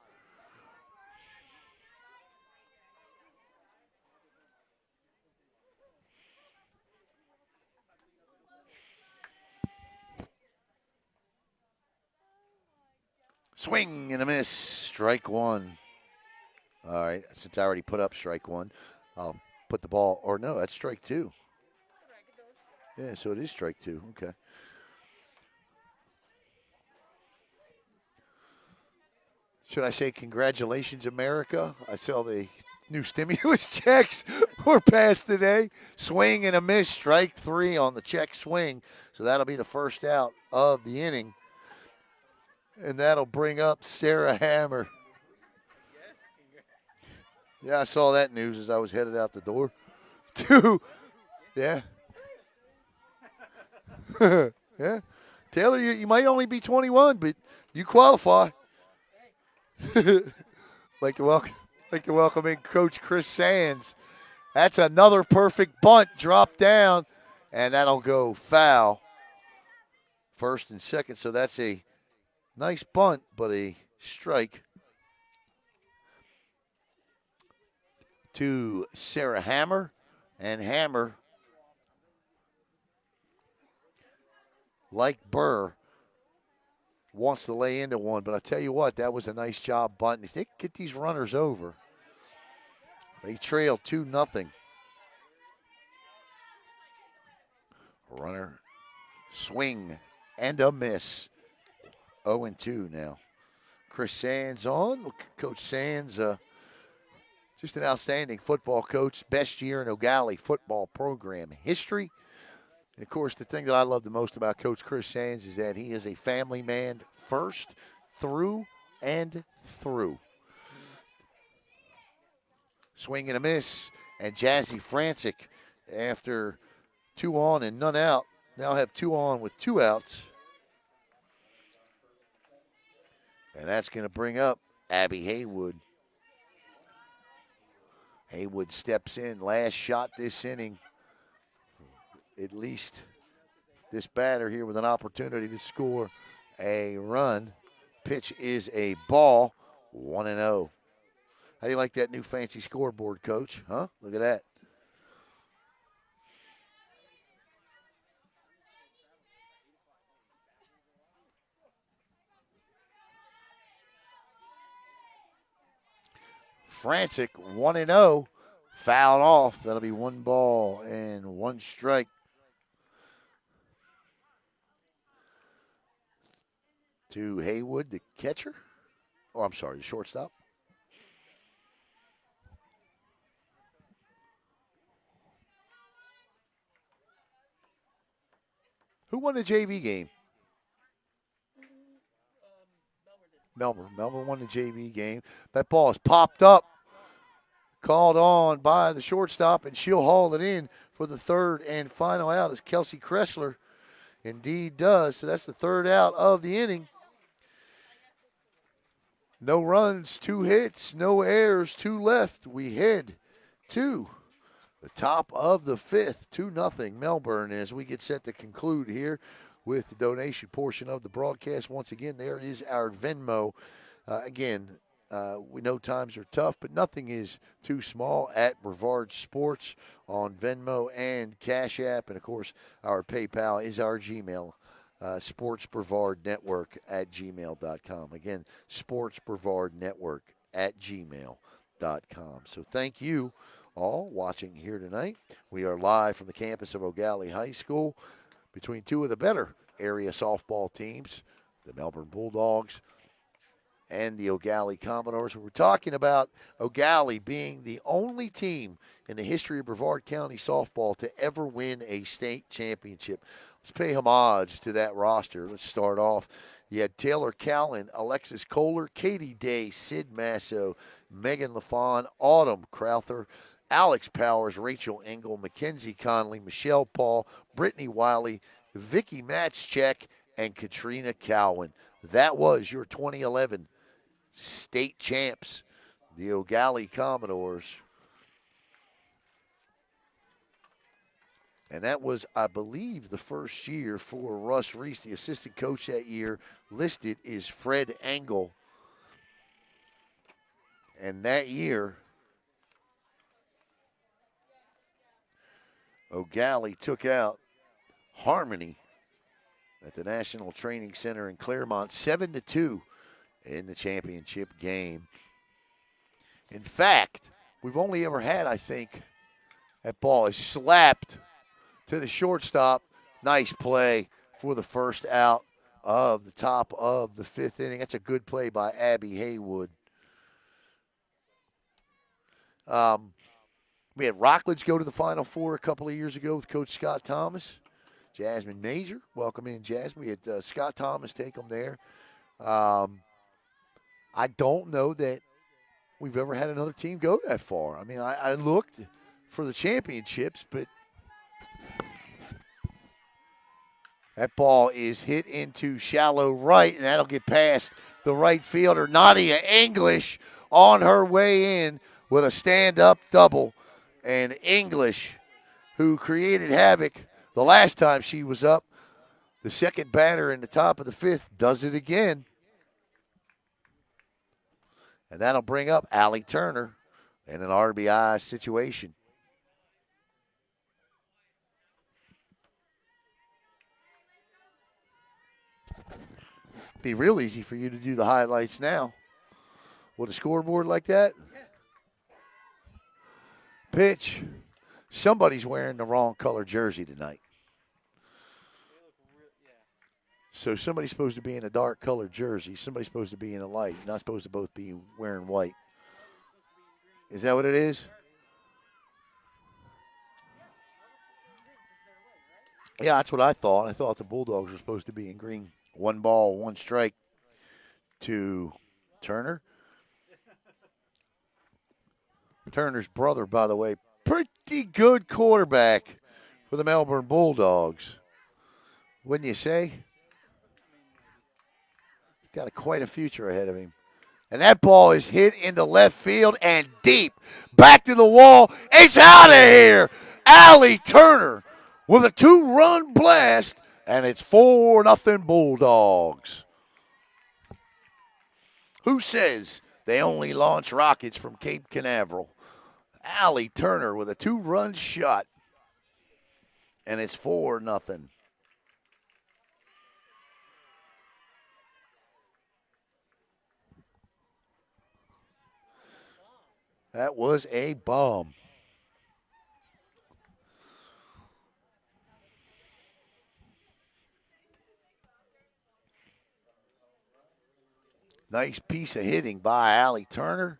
Swing and a miss. Strike one. All right, since I already put up strike one, I'll put the ball, or no, that's strike two. Yeah, so it is strike two. Okay. Should I say congratulations, America? I saw the new stimulus checks were passed today. Swing and a miss, strike three on the check swing. So that'll be the first out of the inning. And that'll bring up Sarah Hammer. Yeah, I saw that news as I was headed out the door. Two. Yeah. Yeah. Taylor, you might only be 21, but you qualify. like to welcome in Coach Chris Sands. That's another perfect bunt, drop down, and that'll go foul. First and second, so that's a nice bunt, but a strike to Sarah Hammer. And Hammer, like Burr, wants to lay into one. But I tell you what, that was a nice job bunting. If they could get these runners over, they trail 2-0. Runner, swing, and a miss. 0-2 now. Chris Sands on. Coach Sands, just an outstanding football coach. Best year in Eau Gallie football program history. And, of course, the thing that I love the most about Coach Chris Sands is that he is a family man first, through, and through. Swing and a miss. And Jazzy Francik, after 2 on and none out, now have 2 on with 2 outs. And that's going to bring up Abby Haywood. Haywood steps in. Last shot this inning. At least this batter here with an opportunity to score a run. Pitch is a ball. 1-0. How do you like that new fancy scoreboard, Coach? Huh? Look at that. Francik, 1-0. Fouled off. That'll be 1 ball and 1 strike. To Haywood, the catcher. Oh, I'm sorry, the shortstop. Who won the JV game? Melbourne. Melbourne won the JV game. That ball is popped up. Called on by the shortstop, and she'll haul it in for the third and final out as Kelsey Kressler indeed does. So that's the third out of the inning. No runs, 2 hits, no errors, 2 left. We head to the top of the 5th, 2-0 Melbourne as we get set to conclude here with the donation portion of the broadcast. Once again, there is our Venmo. We know times are tough, but nothing is too small at Brevard Sports on Venmo and Cash App. And, of course, our PayPal is our Gmail, sportsbrevardnetwork at gmail.com. Again, sportsbrevardnetwork at gmail.com. So thank you all watching here tonight. We are live from the campus of Eau Gallie High School between 2 of the better area softball teams, the Melbourne Bulldogs and the Eau Gallie Commodores. We're talking about Eau Gallie being the only team in the history of Brevard County softball to ever win a state championship. Let's pay homage to that roster. Let's start off. You had Taylor Callan, Alexis Kohler, Katie Day, Sid Masso, Megan LaFawn, Autumn Crowther, Alex Powers, Rachel Engel, Mackenzie Conley, Michelle Paul, Brittany Wiley, Vicky Matschek, and Katrina Cowan. That was your 2011 state champs, the Eau Gallie Commodores. And that was, I believe, the first year for Russ Reese. The assistant coach that year listed is Fred Engel. And that year, Eau Gallie took out Harmony at the National Training Center in Claremont 7-2 in the championship game. In fact, we've only ever had, I think, that ball is slapped to the shortstop. Nice play for the first out of the top of the 5th inning. That's a good play by Abby Haywood. We had Rockledge go to the Final Four a couple of years ago with Coach Scott Thomas. Jasmine Major, welcome in, Jasmine. We had Scott Thomas take them there. I don't know that we've ever had another team go that far. I mean, I looked for the championships, but that ball is hit into shallow right, and that'll get past the right fielder, Nadia English, on her way in with a stand-up double. And English, who created havoc the last time she was up, the second batter in the top of the 5th, does it again. And that'll bring up Allie Turner in an RBI situation. Be real easy for you to do the highlights now. With a scoreboard like that? Pitch. Somebody's wearing the wrong color jersey tonight. So somebody's supposed to be in a dark colored jersey. Somebody's supposed to be in a light. You're not supposed to both be wearing white. Is that what it is? Yeah, that's what I thought. I thought the Bulldogs were supposed to be in green. 1 ball, 1 strike to Turner. Turner's brother, by the way, pretty good quarterback for the Melbourne Bulldogs. Wouldn't you say? He's got quite a future ahead of him. And that ball is hit into left field and deep. Back to the wall. It's out of here. Allie Turner with a 2-run blast, and it's 4-0 Bulldogs. Who says they only launch rockets from Cape Canaveral? Allie Turner with a 2-run shot, and it's 4-0. That was a bomb. Nice piece of hitting by Allie Turner.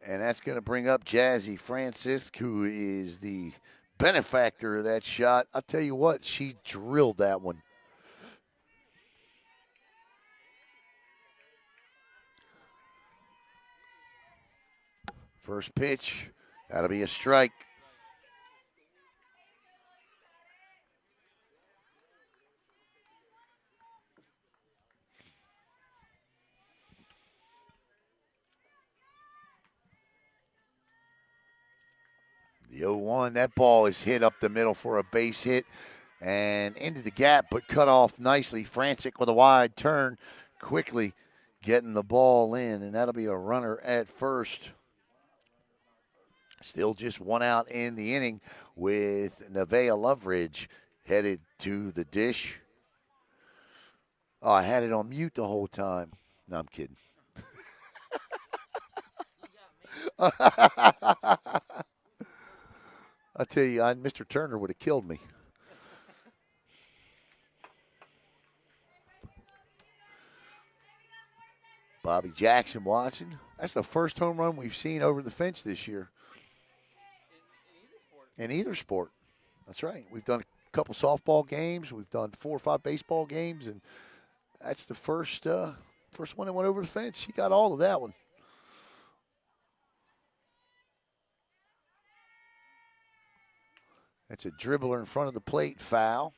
And that's going to bring up Jazzy Francik, who is the benefactor of that shot. I'll tell you what, she drilled that one. First pitch, that'll be a strike. The 0-1, that ball is hit up the middle for a base hit and into the gap, but cut off nicely. Francik with a wide turn, quickly getting the ball in, and that'll be a runner at first. Still just 1 out in the inning with Nevaeh Loveridge headed to the dish. Oh, I had it on mute the whole time. No, I'm kidding. I tell you, Mr. Turner would have killed me. Bobby Jackson watching. That's the first home run we've seen over the fence this year. In either sport. That's right. We've done a couple softball games. We've done 4 or 5 baseball games, and that's the first one that went over the fence. She got all of that one. That's a dribbler in front of the plate, foul.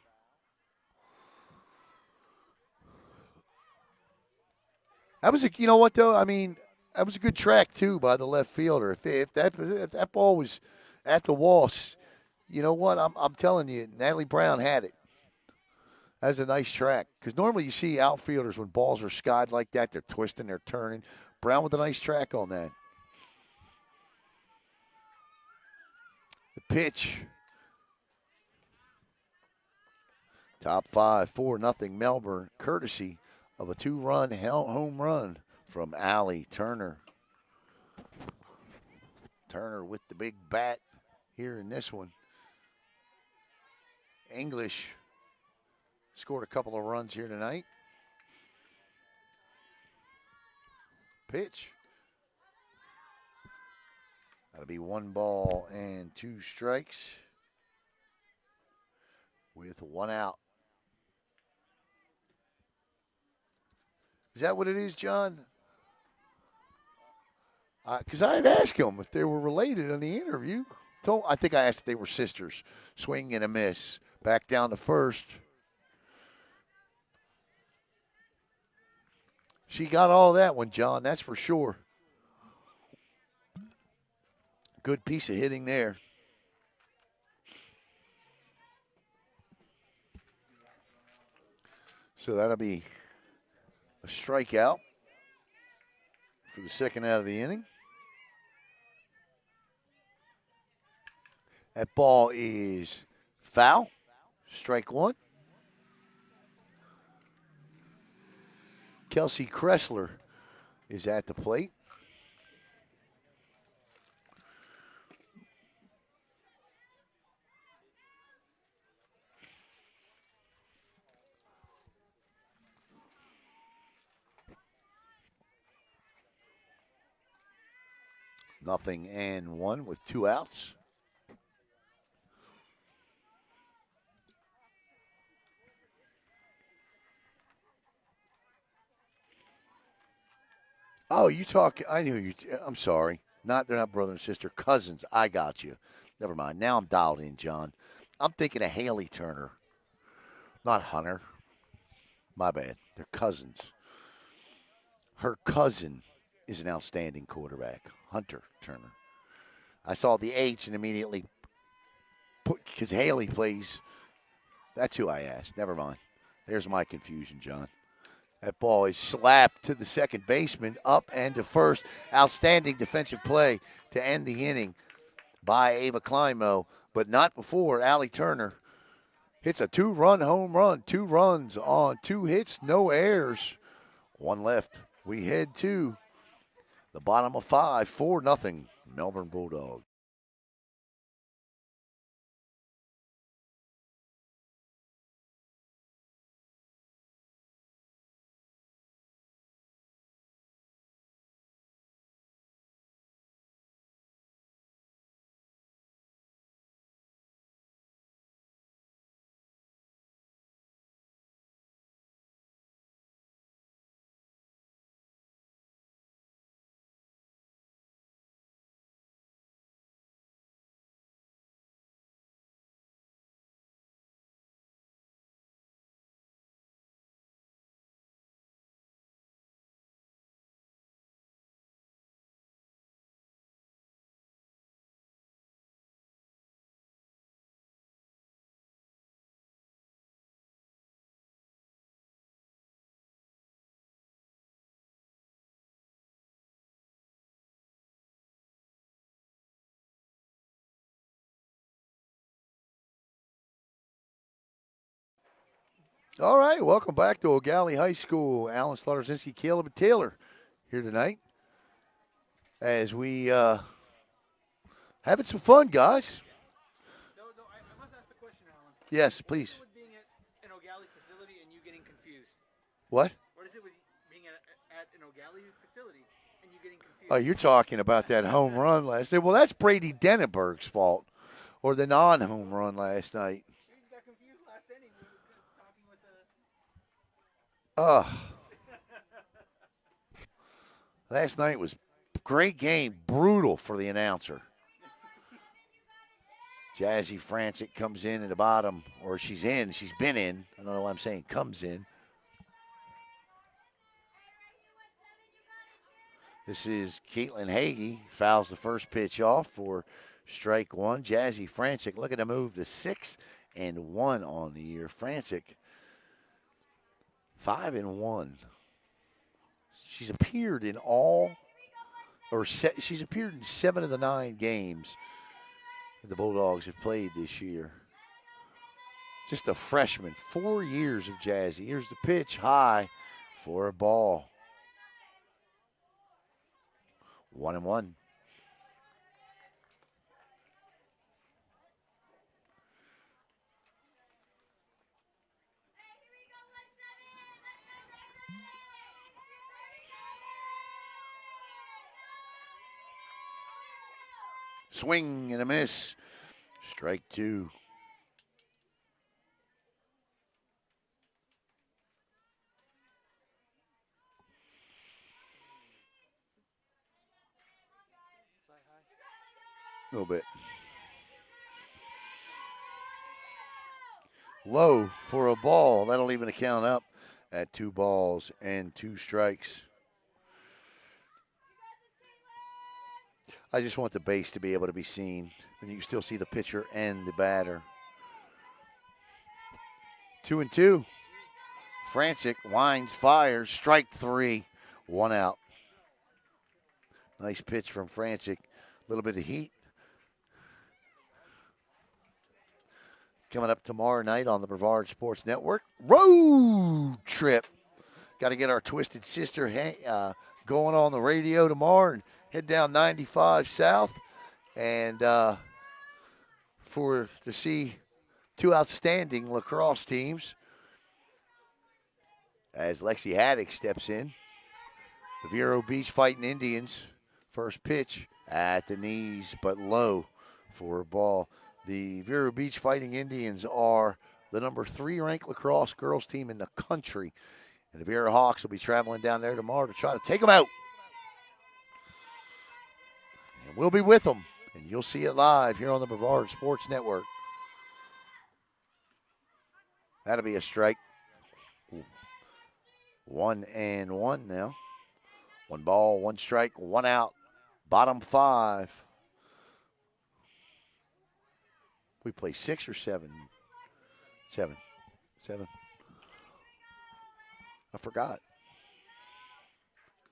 That was you know what though? I mean, that was a good track too by the left fielder. If that ball was at the wall, you know what? I'm telling you, Natalie Brown had it. That was a nice track because normally you see outfielders when balls are skied like that, they're twisting, they're turning. Brown with a nice track on that. The pitch. Top 5, 4-0 Melbourne, courtesy of a 2-run home run from Allie Turner. Turner with the big bat here in this one. English scored a couple of runs here tonight. Pitch. That'll be 1 ball and 2 strikes with 1 out. Is that what it is, John? Because I had asked him if they were related in the interview. I think I asked if they were sisters. Swing and a miss. Back down to first. She got all that one, John, that's for sure. Good piece of hitting there. So that'll be a strikeout for the second out of the inning. That ball is foul. Strike 1. Kelsey Kressler is at the plate. Nothing and 1 with 2 outs. Oh, you talk. I knew you. I'm sorry. They're not brother and sister, cousins. I got you. Never mind. Now I'm dialed in, John. I'm thinking of Haley Turner, not Hunter. My bad. They're cousins. Her cousin is an outstanding quarterback, Hunter Turner. I saw the H and immediately put, because Haley plays. That's who I asked. Never mind. There's my confusion, John. That ball is slapped to the second baseman, up and to first. Outstanding defensive play to end the inning by Ava Kleinmo, but not before Allie Turner hits a 2-run home run. 2 runs on 2 hits, no errors. 1 left. We head to the bottom of 5, 4-0, Melbourne Bulldogs. All right, welcome back to Eau Gallie High School. Alan Slaughterzinski, Caleb Taylor here tonight as we having some fun, guys. No, I must ask the question, Alan. Yes, please. What is it with being at an Eau Gallie facility and you getting confused? What? What is it with being at an Eau Gallie facility and you getting confused? Oh, you're talking about that home run last night. Well, that's Brady Denneberg's fault, or the non-home run last night. You got confused last inning. We were talking with the... Last night was great game, brutal for the announcer. Jazzy Francik comes in at the bottom, or she's in. She's been in. I don't know what I'm saying. Comes in. This is Caitlin Hagee. Fouls the first pitch off for strike 1. Jazzy Francik looking to move to 6-1 on the year. Francik 5-1. She's appeared in she's appeared in 7 of the 9 games that the Bulldogs have played this year. Just a freshman, 4 years of Jazzy. Here's the pitch, high for a ball. 1-1. Swing and a miss. Strike 2. A little bit. Low for a ball. That'll even account up at 2 balls and 2 strikes. I just want the base to be able to be seen. And you can still see the pitcher and the batter. 2-2. Francik winds, fires, strike 3. 1 out. Nice pitch from Francik. A little bit of heat. Coming up tomorrow night on the Brevard Sports Network. Road trip. Got to get our Twisted Sister going on the radio tomorrow and head down 95 South and to see 2 outstanding lacrosse teams as Lexi Haddock steps in. The Vero Beach Fighting Indians. First pitch at the knees, but low for a ball. The Vero Beach Fighting Indians are the number 3 ranked lacrosse girls team in the country. And the Vero Hawks will be traveling down there tomorrow to try to take them out. And we'll be with them. And you'll see it live here on the Brevard Sports Network. That'll be a strike. 1-1 now. 1 ball, 1 strike, 1 out. Bottom 5. We play 6 or 7? 7. 7. I forgot.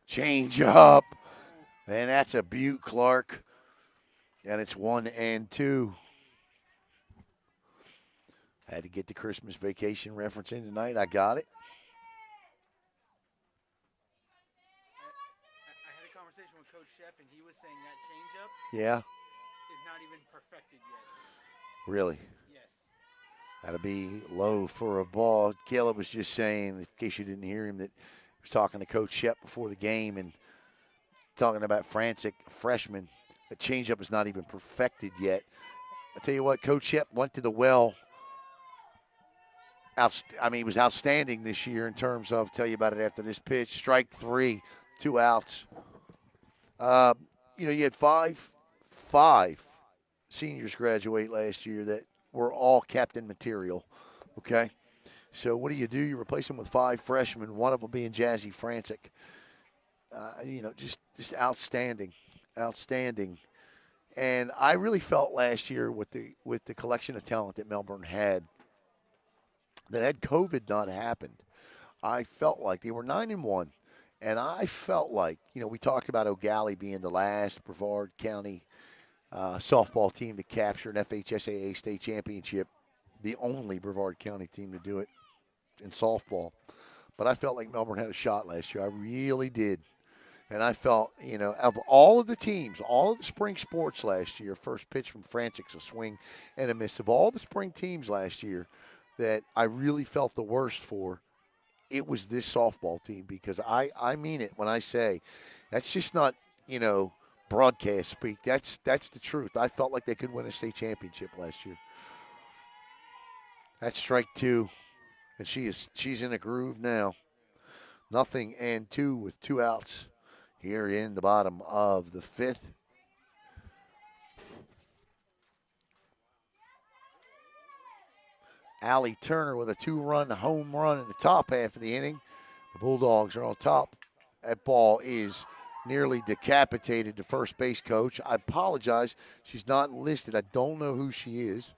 Change up. And that's a beaut, Clark. And it's 1-2. Had to get the Christmas Vacation reference in tonight. I got it. I had a conversation with Coach Shep, and he was saying that changeup Yeah, is not even perfected yet. really. Yes. That'll be low for a ball. Caleb was just saying, in case you didn't hear him, that he was talking to Coach Shep before the game and talking about Francik, freshman. The changeup is not even perfected yet. I tell you what, Coach Shep went to the well. He was outstanding this year in terms of, tell you about it after this pitch, strike 3, 2 outs. You had five seniors graduate last year that were all captain material, okay? So what do? You replace them with 5 freshmen, one of them being Jazzy Francik. Just outstanding. And I really felt last year with the collection of talent that Melbourne had, that had COVID not happened, I felt like they were 9-1. And I felt like, we talked about Eau Gallie being the last Brevard County softball team to capture an FHSAA state championship, the only Brevard County team to do it in softball. But I felt like Melbourne had a shot last year. I really did. And I felt, of all of the teams, all of the spring sports last year, first pitch from Francik's a swing and a miss. Of all the spring teams last year that I really felt the worst for, it was this softball team, because I mean it when I say that's just not, broadcast speak. That's the truth. I felt like they could win a state championship last year. That's strike 2, and she's in a groove now. 0-2 with 2 outs here in the bottom of the 5th. Allie Turner with a 2-run home run in the top half of the inning. The Bulldogs are on top. That ball is nearly decapitated to first base coach. I apologize. She's not listed. I don't know who she is.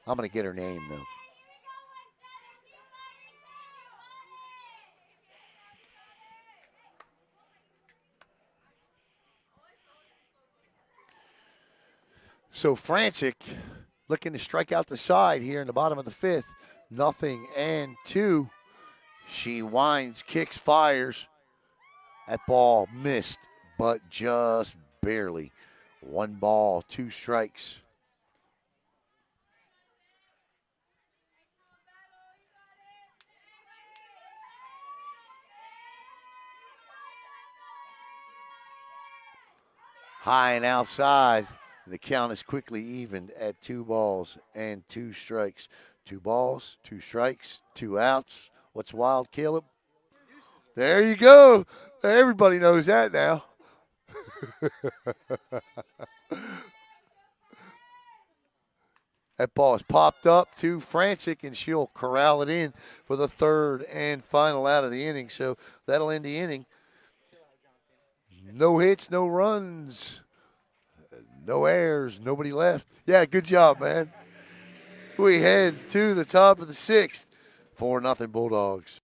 I'm going to get her name, though. So Francik, looking to strike out the side here in the bottom of the fifth. 0-2. She winds, kicks, fires. That ball missed, but just barely. 1 ball, 2 strikes. High and outside. The count is quickly evened at 2 balls and 2 strikes. 2 balls, 2 strikes, 2 outs. What's wild, Caleb? There you go. Everybody knows that now. That ball is popped up to Francik, and she'll corral it in for the 3rd and final out of the inning. So that'll end the inning. No hits, no runs, no errors, nobody left. Yeah, good job, man. We head to the top of the 6th. 4-0 Bulldogs.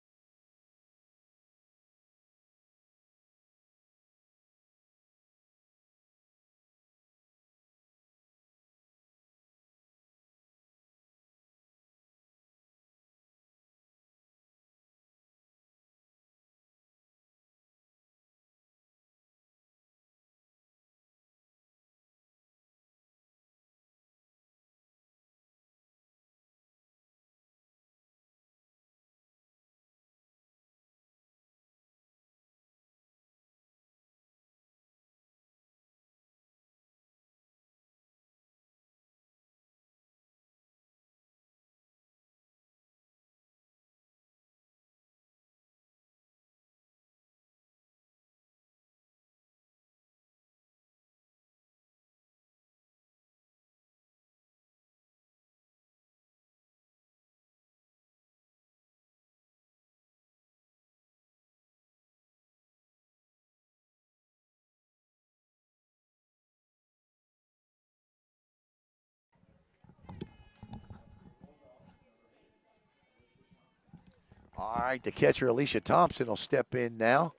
All right, the catcher, Alicia Thompson, will step in now.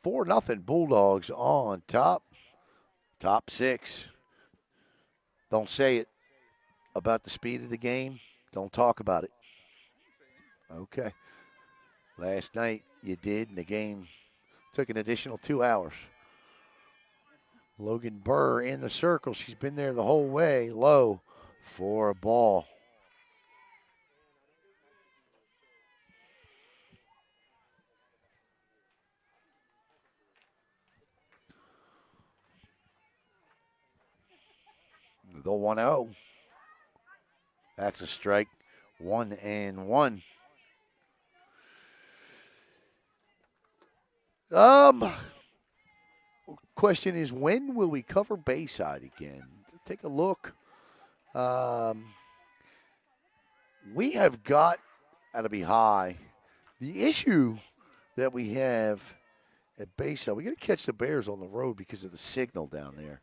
4-0 Bulldogs on top. Top 6. Don't say it about the speed of the game. Don't talk about it. Okay. Last night you did, and the game took an additional 2 hours. Logan Burr in the circle. She's been there the whole way. Low for a ball. The 1-0. That's a strike. 1-1. Question is, when will we cover Bayside again? Take a look. We have got to be high. The issue that we have at Bayside, we got to catch the Bears on the road because of the signal down there.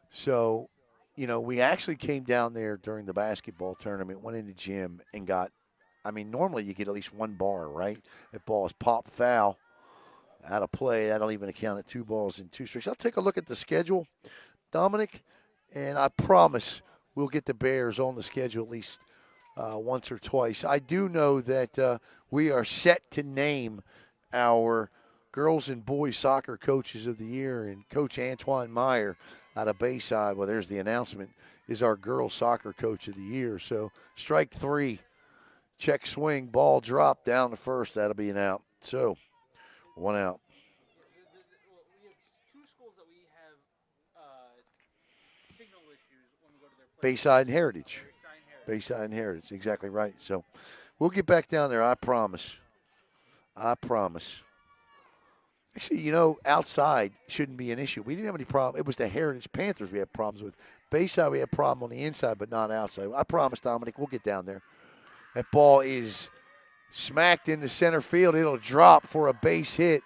So, we actually came down there during the basketball tournament, went in the gym and got, normally you get at least 1 bar, right? That ball is pop foul, out of play. That'll even account at 2 balls and 2 strikes. I'll take a look at the schedule, Dominic, and I promise we'll get the Bears on the schedule at least once or twice. I do know that we are set to name our girls and boys soccer coaches of the year, and Coach Antoine Meyer out of Bayside, well, there's the announcement, is our girls soccer coach of the year. So strike 3, check swing, ball drop down to first. That'll be an out. So 1 out. We have 2 schools that we have signal issues when we go to their place. Bayside and Heritage. Bayside and Heritage, exactly right. So we'll get back down there, I promise. I promise. Actually, outside shouldn't be an issue. We didn't have any problem. It was the Heritage Panthers we had problems with. Bayside, we had a problem on the inside, but not outside. I promise, Dominic, we'll get down there. That ball is smacked into center field. It'll drop for a base hit.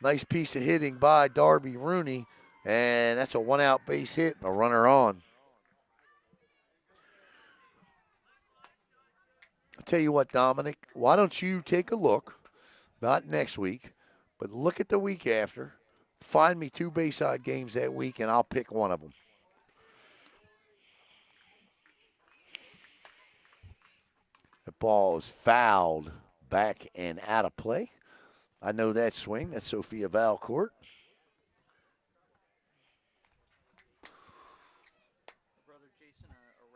Nice piece of hitting by Darby Rooney, and that's a 1-out base hit and a runner on. I'll tell you what, Dominic, why don't you take a look, not next week, but look at the week after. Find me 2 Bayside games that week, and I'll pick one of them. The ball is fouled back and out of play. I know that swing. That's Sophia Valcourt. Brother Jason, a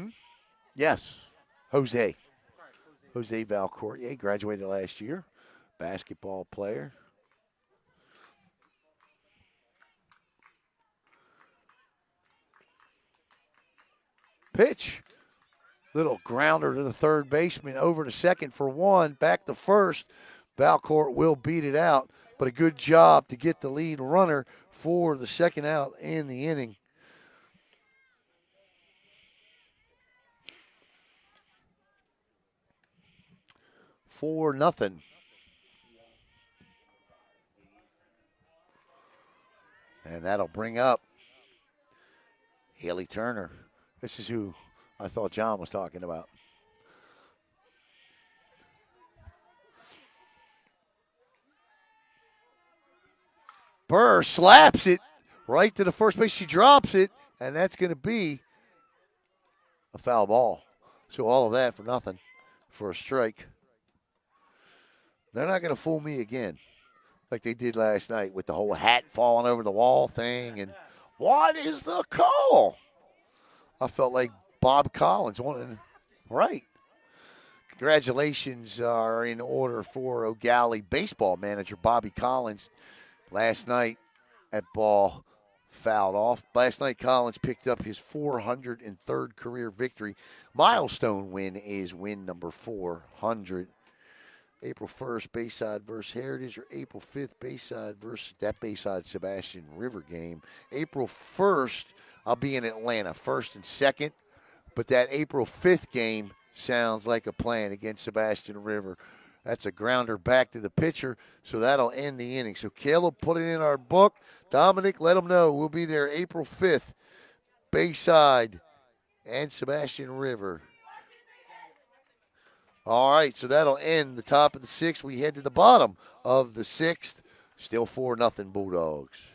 rapper. Yes, Jose. Sorry, Jose. Jose Valcourt. Yeah, he graduated last year. Basketball player. Pitch. Little grounder to the third baseman, over to second for one, back to first. Valcourt will beat it out, but a good job to get the lead runner for the second out in the inning. For nothing. And that'll bring up Haley Turner. This is who I thought John was talking about. Burr slaps it right to the first base. She drops it, and that's going to be a foul ball. So all of that for nothing, for a strike. They're not going to fool me again like they did last night with the whole hat falling over the wall thing. And what is the call? I felt like Bob Collins wanted right. Congratulations are in order for Eau Gallie baseball manager Bobby Collins. Last night, that ball fouled off. Last night, Collins picked up his 403rd career victory. Milestone win is win number 400. April 1st, Bayside versus Heritage, or April 5th, Bayside versus that Bayside Sebastian River game. April 1st, I'll be in Atlanta, 1st and 2nd. But that April 5th game sounds like a plan against Sebastian River. That's a grounder back to the pitcher, so that'll end the inning. So Caleb put it in our book. Dominic, let them know. We'll be there April 5th, Bayside and Sebastian River. All right, so that'll end the top of the 6th. We head to the bottom of the 6th. Still 4-0 Bulldogs.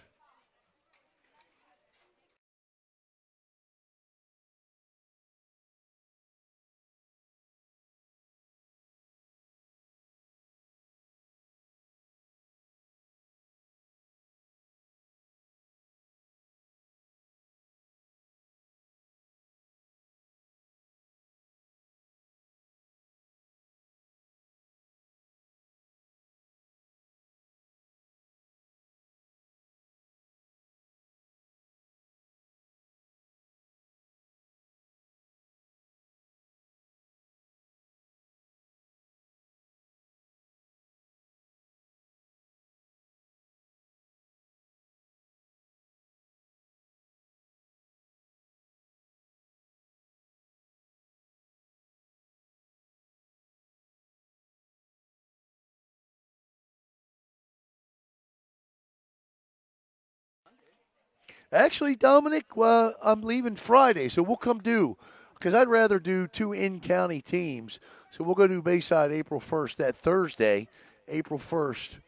Actually, Dominic, I'm leaving Friday, so we'll come do, because I'd rather do 2 in-county teams. So we'll go do Bayside April 1st, that Thursday, April 1st,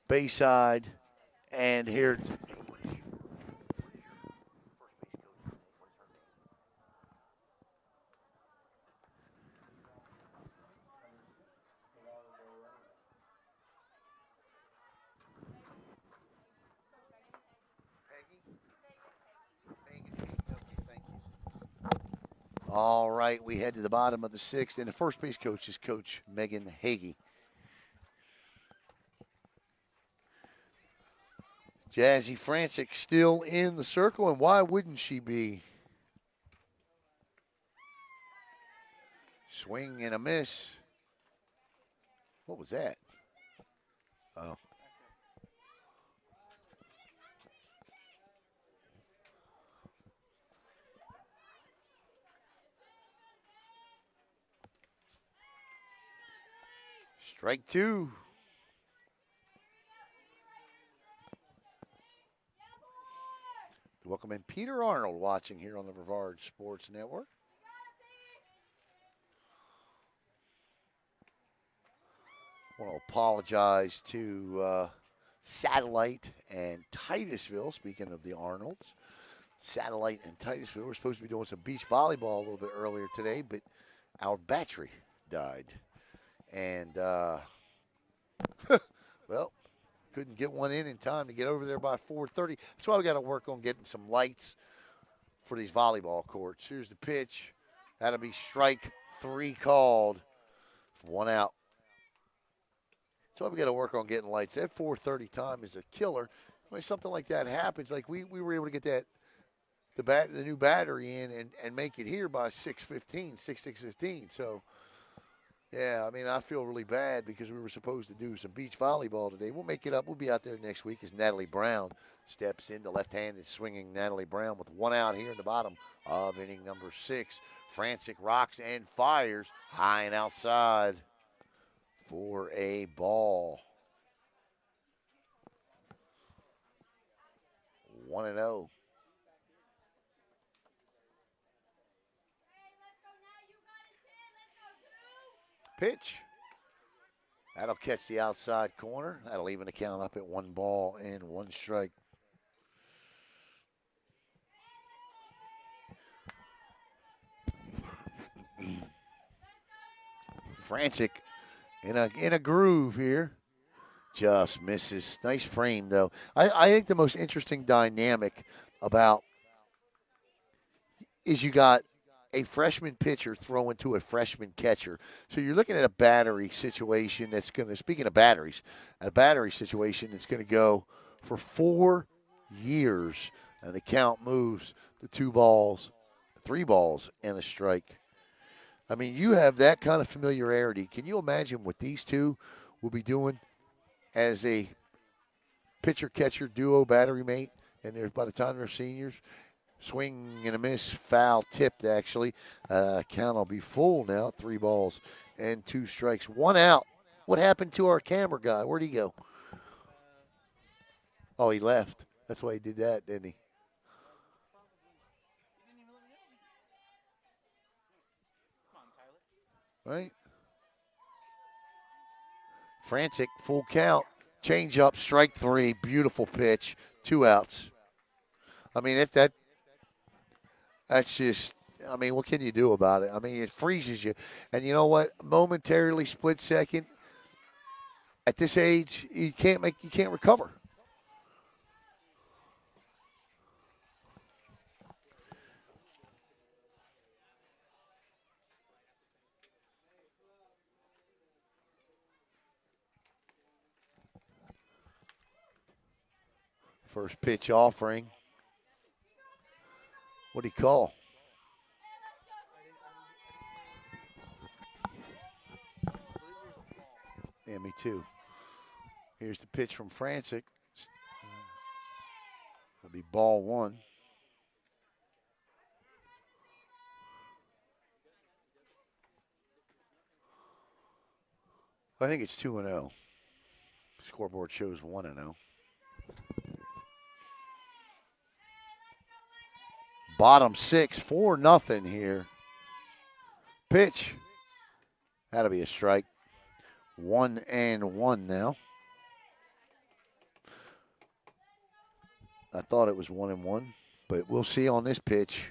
Bayside and here. All right, we head to the bottom of the 6th, and the first base coach is Coach Megan Hagee. Jazzy Francik still in the circle, and why wouldn't she be? Swing and a miss. What was that? Oh. Strike 2. Welcome in Peter Arnold watching here on the Brevard Sports Network. I want to apologize to Satellite and Titusville, speaking of the Arnolds. Satellite and Titusville. We're supposed to be doing some beach volleyball a little bit earlier today, but our battery died. And, well, couldn't get one in time to get over there by 4:30. That's why we got to work on getting some lights for these volleyball courts. Here's the pitch. That'll be strike 3 called. 1 out. So we got to work on getting lights. That 4:30 time is a killer. When something like that happens, like we were able to get the new battery in and make it here by 6:15. So, yeah, I mean, I feel really bad because we were supposed to do some beach volleyball today. We'll make it up. We'll be out there next week as Natalie Brown steps in. The left-handed swinging Natalie Brown with 1 out here in the bottom of inning number 6. Francik rocks and fires high and outside for a ball. 1-0. Pitch. That'll catch the outside corner. That'll even the count up at 1 ball and 1 strike. Francik in a groove here. Just misses. Nice frame, though. I think the most interesting dynamic about is you got a freshman pitcher throwing to a freshman catcher. So you're looking at a battery situation that's going to, speaking of batteries, a battery situation that's going to go for 4 years. And the count moves to 2 balls, 3 balls, and a strike. I mean, you have that kind of familiarity. Can you imagine what these two will be doing as a pitcher-catcher duo battery mate? And there's by the time they're seniors, swing and a miss, foul tipped actually. Count will be full now, 3 balls and 2 strikes. 1 out. What happened to our camera guy? Where'd he go? Oh, he left. That's why he did that, didn't he? Right? Francik, full count. Change up, strike 3. Beautiful pitch. 2 outs. I mean, if that's just, I mean, what can you do about it? I mean, it freezes you. And you know what? Momentarily, split second, at this age, you can't recover. First pitch offering. What'd he call? Yeah, me too. Here's the pitch from Francik. It'll be ball 1. I think it's 2-0. Scoreboard shows 1-0. Bottom 6, 4-0 here. Pitch. That'll be a strike. 1-1 now. I thought it was 1-1, but we'll see on this pitch.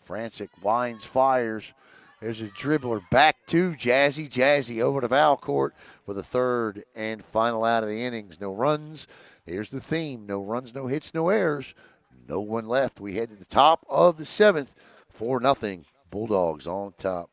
Francik winds, fires. There's a dribbler back to Jazzy. Jazzy over to foul court for the 3rd and final out of the innings. No runs. Here's the theme. No runs, no hits, no errors. No one left. We head to the top of the 7th. 4-0. Bulldogs on top.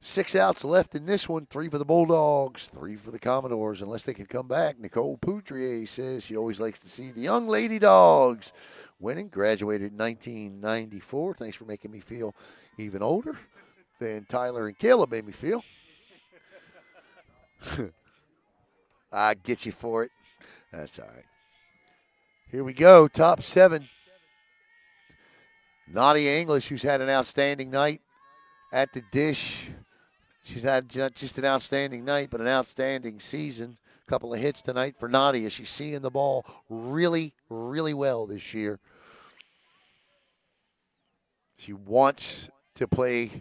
6 outs left in this one. 3 for the Bulldogs, 3 for the Commodores, unless they can come back. Nicole Poudrier says she always likes to see the young lady dogs winning. Graduated in 1994. Thanks for making me feel even older than Tyler and Caleb made me feel. I get you for it. That's all right. Here we go, top 7. Nadia English, who's had an outstanding night at the dish. She's had not just an outstanding night, but an outstanding season. A couple of hits tonight for Nadia. She's seeing the ball really, really well this year. She wants to play,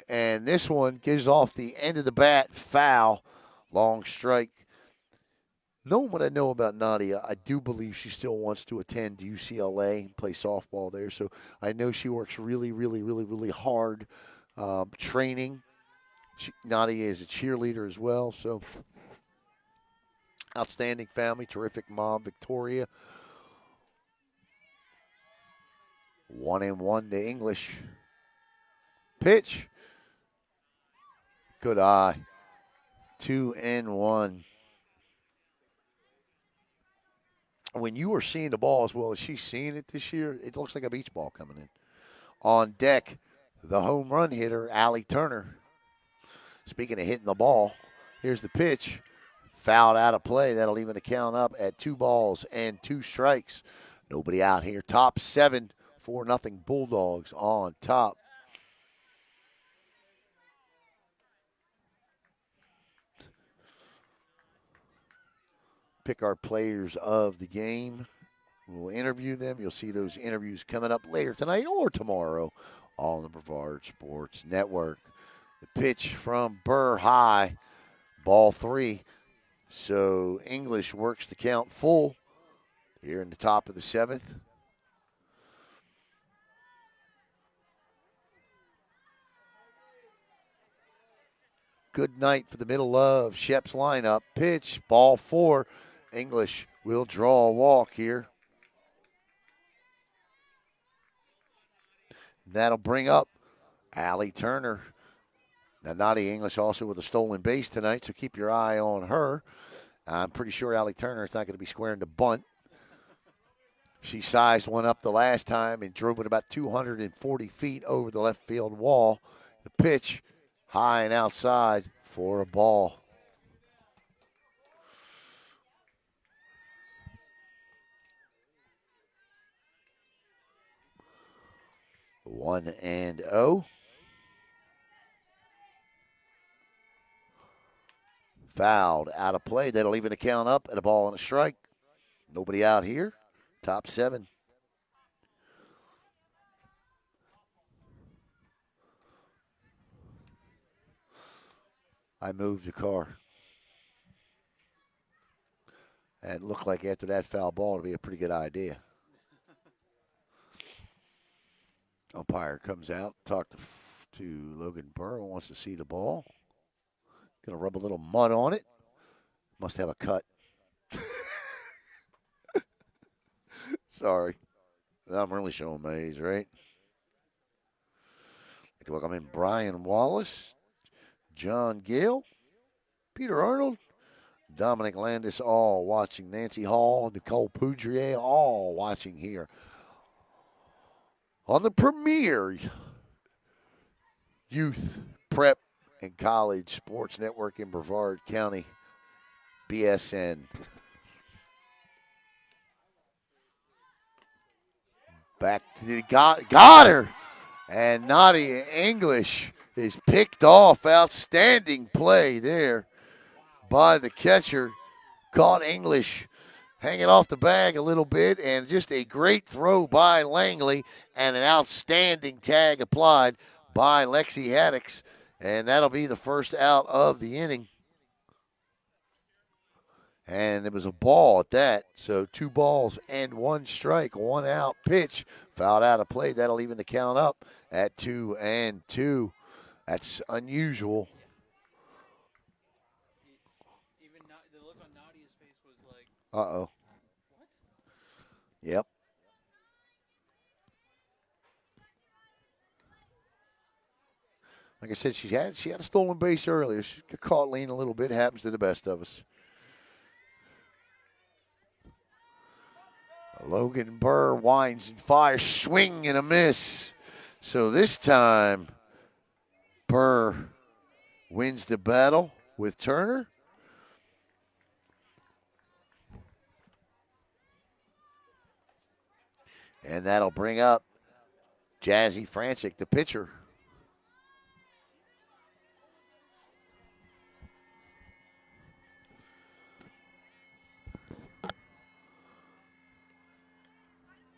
and this one gives off the end of the bat, foul, long strike. Knowing what I know about Nadia, I do believe she still wants to attend UCLA and play softball there. So I know she works really, really, really, really hard training. Nadia is a cheerleader as well. So outstanding family, terrific mom, Victoria. 1-1 to English. Pitch. Good eye. 2-1. When you are seeing the ball as well as she's seeing it this year, it looks like a beach ball coming in. On deck, the home run hitter, Allie Turner. Speaking of hitting the ball, here's the pitch. Fouled out of play. That'll even count up at 2 balls and 2 strikes. Nobody out here. Top 7, 4-0 Bulldogs on top. Pick our players of the game. We'll interview them. You'll see those interviews coming up later tonight or tomorrow on the Brevard Sports Network. The pitch from Burr high, ball 3. So English works the count full here in the top of the 7th. Good night for the middle of Shep's lineup. Pitch, ball 4. English will draw a walk here. That'll bring up Allie Turner. Now, Nadia English also with a stolen base tonight, so keep your eye on her. I'm pretty sure Allie Turner is not going to be squaring to bunt. She sized one up the last time and drove it about 240 feet over the left field wall. The pitch, high and outside for a ball. One and 0. Fouled out of play. That'll even count up at a ball and a strike. Nobody out here. Top 7. I moved the car. And it looked like after that foul ball, it'd be a pretty good idea. Umpire comes out, talked to Logan Burr, wants to see the ball. Going to rub a little mud on it. Must have a cut. Sorry. I'm really showing my age, right? Look, I'm in Brian Wallace, John Gill, Peter Arnold, Dominic Landis, all watching. Nancy Hall, Nicole Poudrier, all watching here on the premier youth prep and college sports network in Brevard County, BSN. Back to the got her. And Nadia English is picked off. Outstanding play there by the catcher. Caught English hanging off the bag a little bit, and just a great throw by Langley and an outstanding tag applied by Lexi Haddix. And that'll be the first out of the inning. And it was a ball at that. So 2 balls and 1 strike, 1 out. Pitch fouled out of play. That'll even the count up at 2-2. That's unusual. Even the look on Nadia's face was like, Uh-oh. what? Yep. Like I said, she had a stolen base earlier. She got caught lean a little bit. Happens to the best of us. Logan Burr winds and fires, swing and a miss. So this time, Burr wins the battle with Turner. And that'll bring up Jazzy Francik, the pitcher.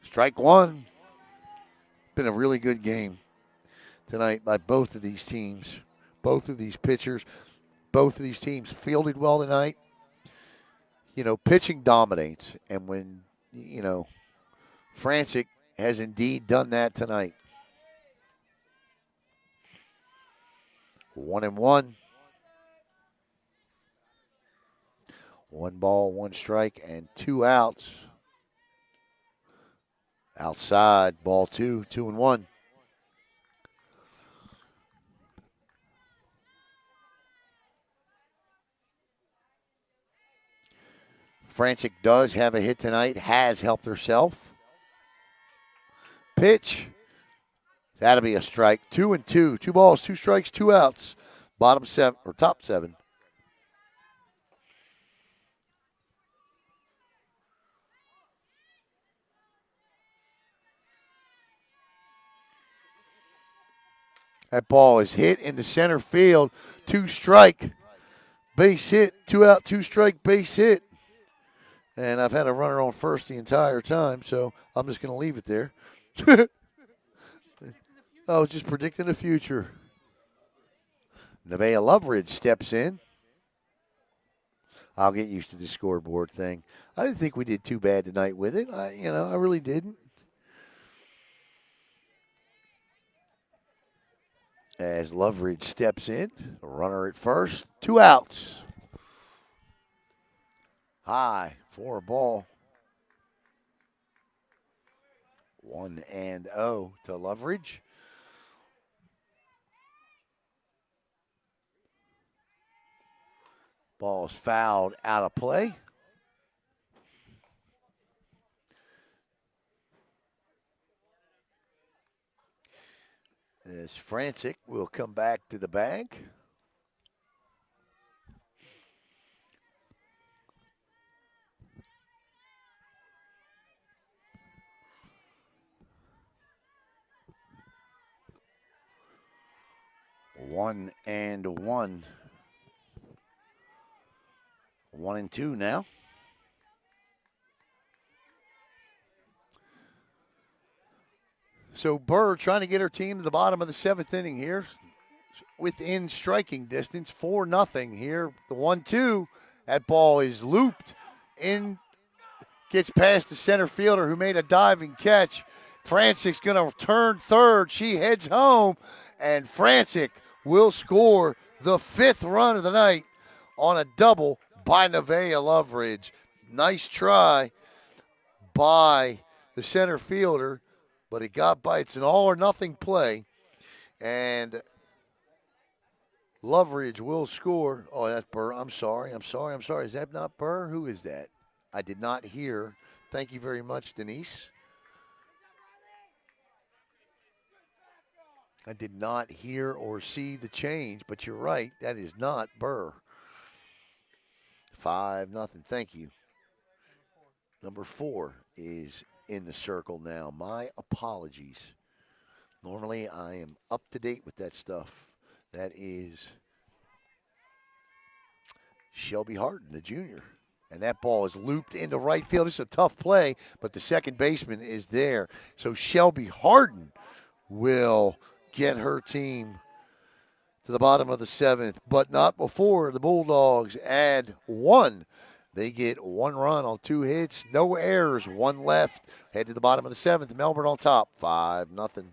Strike one. Been a really good game tonight by both of these teams. Both of these pitchers, both of these teams fielded well tonight. You know, pitching dominates. And when, you know, Francik has indeed done that tonight. 1-1. 1 ball, 1 strike, and 2 outs. Outside, ball 2, 2-1. Francik does have a hit tonight, has helped herself. Pitch. That'll be a strike. 2-2. 2 balls, 2 strikes, 2 outs. Bottom 7 or top 7. That ball is hit into center field. 2 strike. Base hit. 2 out, 2 strike, base hit. And I've had a runner on first the entire time, so I'm just going to leave it there. I was just predicting the future. Nevaeh Loveridge steps in. I'll get used to the scoreboard thing. I didn't think we did too bad tonight with it. I really didn't. As Loveridge steps in, a runner at first, 2 outs. High for a ball. 1-0 to Loveridge. Ball is fouled out of play. As Francik will come back to the bag. One and one. 1-2 now. So Burr trying to get her team to the bottom of the 7th inning here. Within striking distance, 4-0 here. The 1-2. That ball is looped in, gets past the center fielder who made a diving catch. Francik's going to turn third. She heads home, and Francik will score the 5th run of the night on a double by Nevaeh Loveridge. Nice try by the center fielder, but it got by. It's an all-or-nothing play, and Loveridge will score. Oh, that's Burr. I'm sorry. Is that not Burr? Who is that? I did not hear. Thank you very much, Denise. I did not hear or see the change, but you're right. That is not Burr. 5-0. Thank you. Number 4 is in the circle now. My apologies. Normally, I am up to date with that stuff. That is Shelby Harden, the junior. And that ball is looped into right field. It's a tough play, but the second baseman is there. So Shelby Harden will get her team to the bottom of the 7th, but not before the Bulldogs add 1. They get 1 run on 2 hits, no errors, 1 left. Head to the bottom of the 7th. Melbourne on top, 5-0.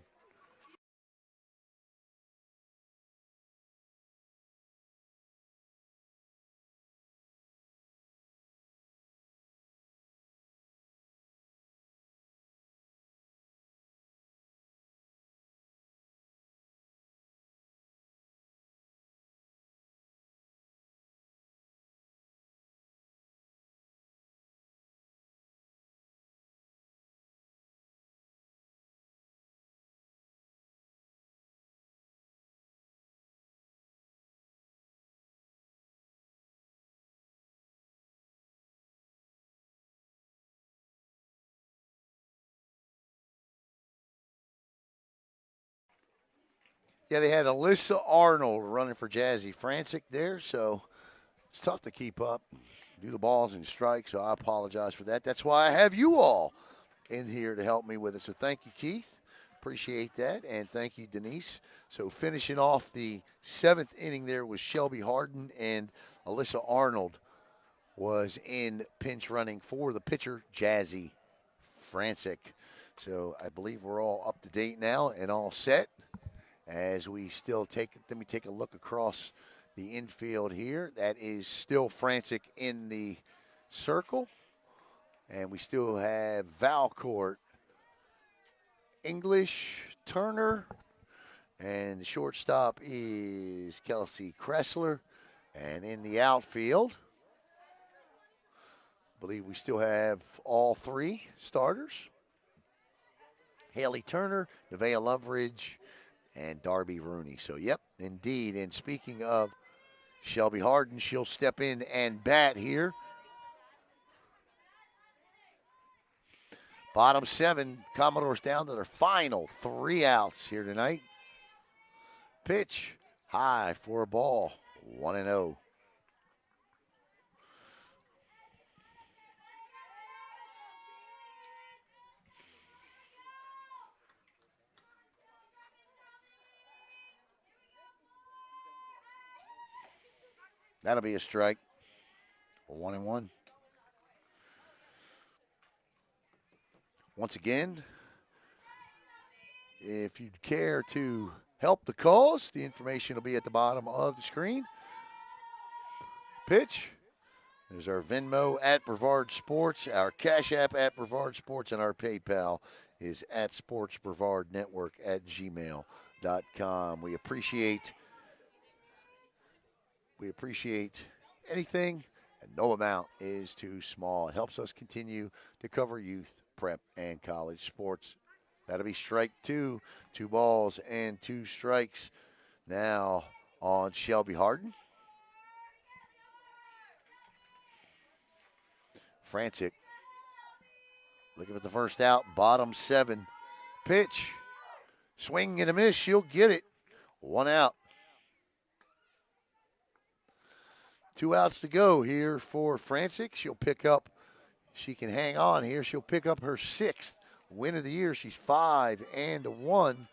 Yeah, they had Alyssa Arnold running for Jazzy Francik there, so it's tough to keep up, do the balls and strikes, so I apologize for that. That's why I have you all in here to help me with it. So thank you, Keith. Appreciate that. And thank you, Denise. So finishing off the 7th inning there was Shelby Harden, and Alyssa Arnold was in pinch running for the pitcher, Jazzy Francik. So I believe we're all up to date now and all set. As we still let me take a look across the infield here. That is still Francik in the circle. And we still have Valcourt, English, Turner, and the shortstop is Kelsey Kressler. And in the outfield, I believe we still have all 3 starters. Haley Turner, Nevaeh Loveridge, and Darby Rooney. So, yep, indeed. And speaking of Shelby Harden, she'll step in and bat here. Bottom 7, Commodores down to their final 3 outs here tonight. Pitch high for a ball, 1-0. That'll be a strike. 1-1. Once again, if you'd care to help the cause, the information will be at the bottom of the screen. Pitch. There's our Venmo at Brevard Sports, our Cash App at Brevard Sports, and our PayPal is at sportsbrevardnetwork@gmail.com. We appreciate anything, and no amount is too small. It helps us continue to cover youth, prep, and college sports. That'll be strike 2, 2 balls and 2 strikes now on Shelby Harden. Francik looking at the first out, bottom 7. Pitch, swing and a miss, she'll get it. 1 out. 2 outs to go here for Francik. She can hang on here. She'll pick up her 6th win of the year. She's 5-1.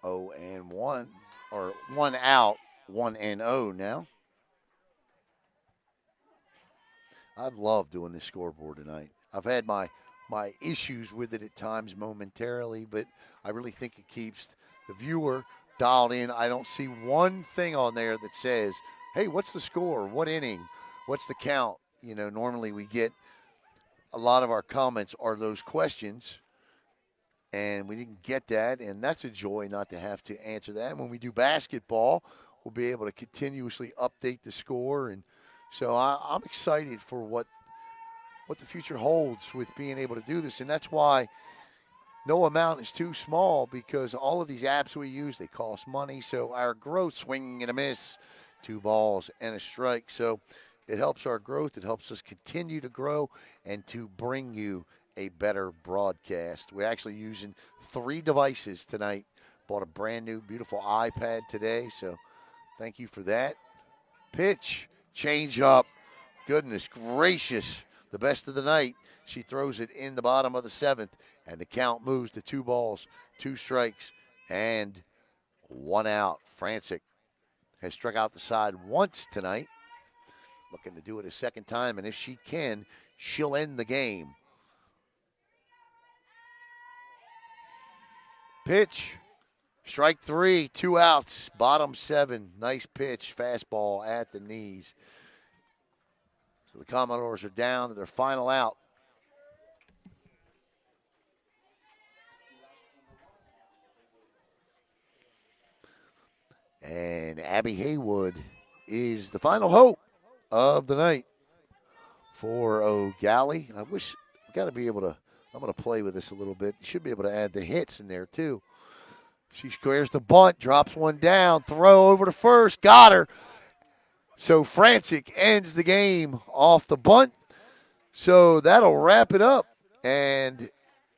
Oh, and 1, or 1 out, 1-0 now. I've loved doing this scoreboard tonight. I've had my issues with it at times momentarily, but I really think it keeps the viewer dialed in. I don't see one thing on there that says, hey, what's the score? What inning? What's the count? You know, normally we get a lot of our comments are those questions, and we didn't get that, and that's a joy not to have to answer that. When we do basketball, we'll be able to continuously update the score, and so I'm excited for what the future holds with being able to do this. And that's why no amount is too small, because all of these apps we use, they cost money. So our growth, swing and a miss, 2 balls and a strike. So it helps our growth. It helps us continue to grow and to bring you a better broadcast. We're actually using 3 devices tonight. Bought a brand new, beautiful iPad today. So thank you for that. Pitch. Change up. Goodness gracious. The best of the night. She throws it in the bottom of the 7th, and the count moves to 2 balls, 2 strikes, and 1 out. Francik has struck out the side once tonight. Looking to do it a second time, and if she can, she'll end the game. Pitch. Strike 3, 2 outs, bottom 7. Nice pitch, fastball at the knees. So the Commodores are down to their final out. And Abby Haywood is the final hope of the night for Eau Gallie. I wish we got to be able to, I'm going to play with this a little bit. You should be able to add the hits in there too. She squares the bunt, drops one down, throw over to first, got her. So Francik ends the game off the bunt. So that'll wrap it up and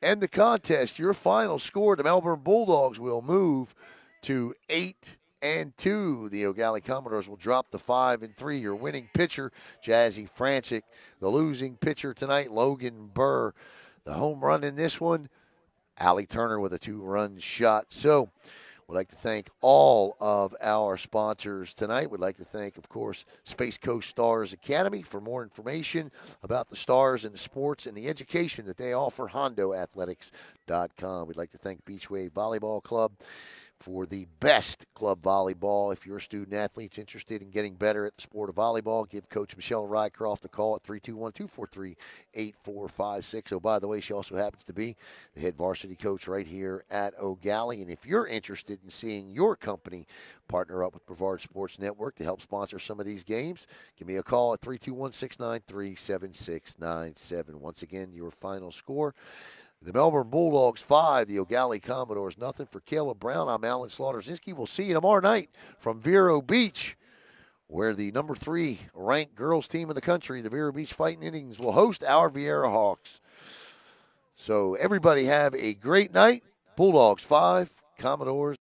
end the contest. Your final score: the Melbourne Bulldogs will move to 8-2. The Eau Gallie Commodores will drop to 5-3. Your winning pitcher, Jazzy Francik. The losing pitcher tonight, Logan Burr. The home run in this one, Allie Turner with a 2-run shot. So we'd like to thank all of our sponsors tonight. We'd like to thank, of course, Space Coast Stars Academy. For more information about the Stars and the sports and the education that they offer, HondoAthletics.com. We'd like to thank Beachwave Volleyball Club for the best club volleyball. If you're a student athlete's interested in getting better at the sport of volleyball, give Coach Michelle Rycroft a call at 321-243-8456. Oh, by the way, she also happens to be the head varsity coach right here at Eau Gallie. And if you're interested in seeing your company partner up with Brevard Sports Network to help sponsor some of these games, give me a call at 321-693-7697. Once again, your final score: the Melbourne Bulldogs 5, the Eau Gallie Commodores nothing. For Caleb Brown, I'm Alan Slaughter-Zinski. We'll see you tomorrow night from Vero Beach, where the number 3 ranked girls team in the country, the Vero Beach Fighting Indians, will host our Vieira Hawks. So everybody have a great night. Bulldogs 5, Commodores